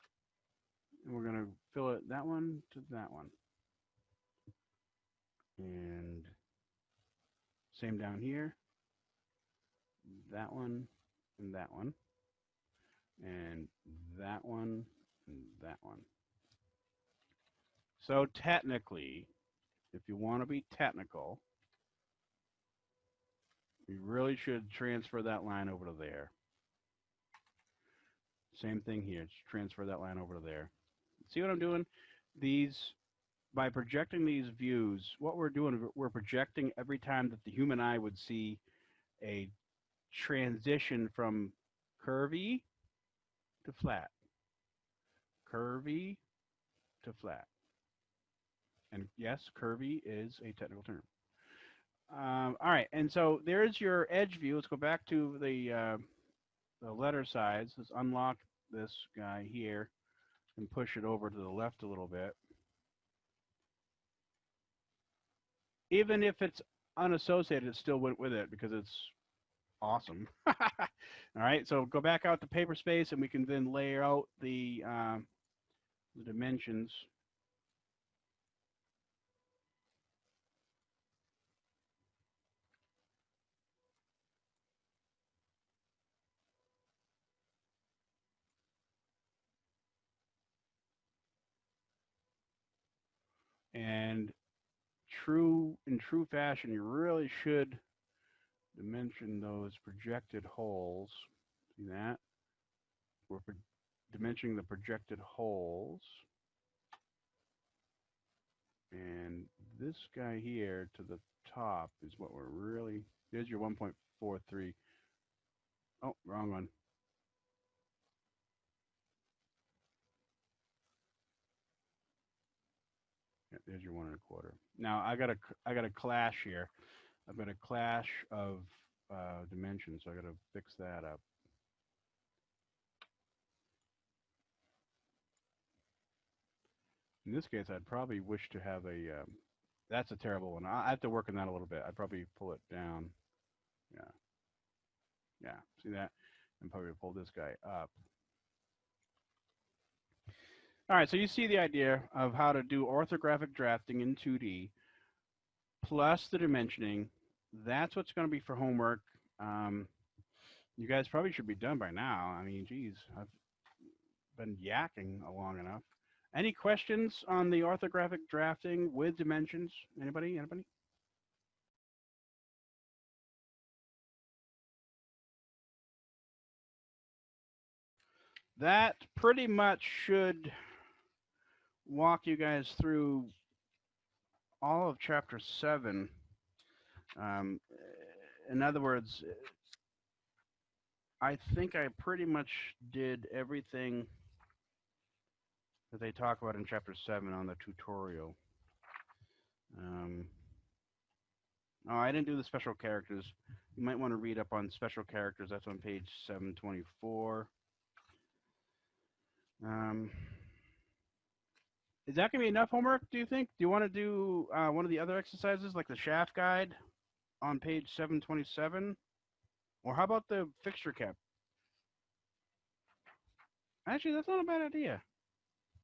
and we're gonna fillet that one to that one, and same down here, that one and that one, and that one and that one. So technically, if you want to be technical, you really should transfer that line over to there. Same thing here, just transfer that line over to there. See what I'm doing? These, by projecting these views, what we're doing, we're projecting every time that the human eye would see a transition from curvy to flat, curvy to flat. And yes, curvy is a technical term. All right, and so there's your edge view. Let's go back to the letter size. Let's unlock this guy here and push it over to the left a little bit. Even if it's unassociated, it still went with it because it's awesome. All right, so go back out to paper space, and we can then layer out the dimensions. And in true fashion, you really should dimension those projected holes. See that? We're dimensioning the projected holes. And this guy here to the top is what we're really, there's your 1.43. Oh, wrong one. Yeah, there's your 1 1/4. Now I got a clash here. I've got a clash of dimensions, so I got to fix that up. In this case, I'd probably wish to have a, that's a terrible one. I have to work on that a little bit. I'd probably pull it down. Yeah. Yeah, see that? And probably pull this guy up. All right, so you see the idea of how to do orthographic drafting in 2D plus the dimensioning. That's what's going to be for homework. You guys probably should be done by now. I mean, geez, I've been yakking long enough. Any questions on the orthographic drafting with dimensions? Anybody? Anybody? That pretty much should walk you guys through all of chapter 7. In other words, I think I pretty much did everything that they talk about in chapter 7 on the tutorial. Oh, I didn't do the special characters. You might want to read up on special characters. That's on page 724. Is that going to be enough homework, do you think? Do you want to do one of the other exercises, like the shaft guide on page 727? Or how about the fixture cap? Actually, that's not a bad idea.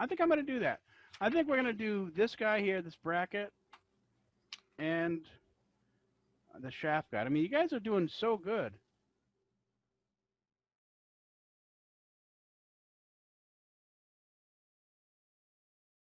I think I'm going to do that. I think we're going to do this guy here, this bracket, and the shaft guide. I mean, you guys are doing so good.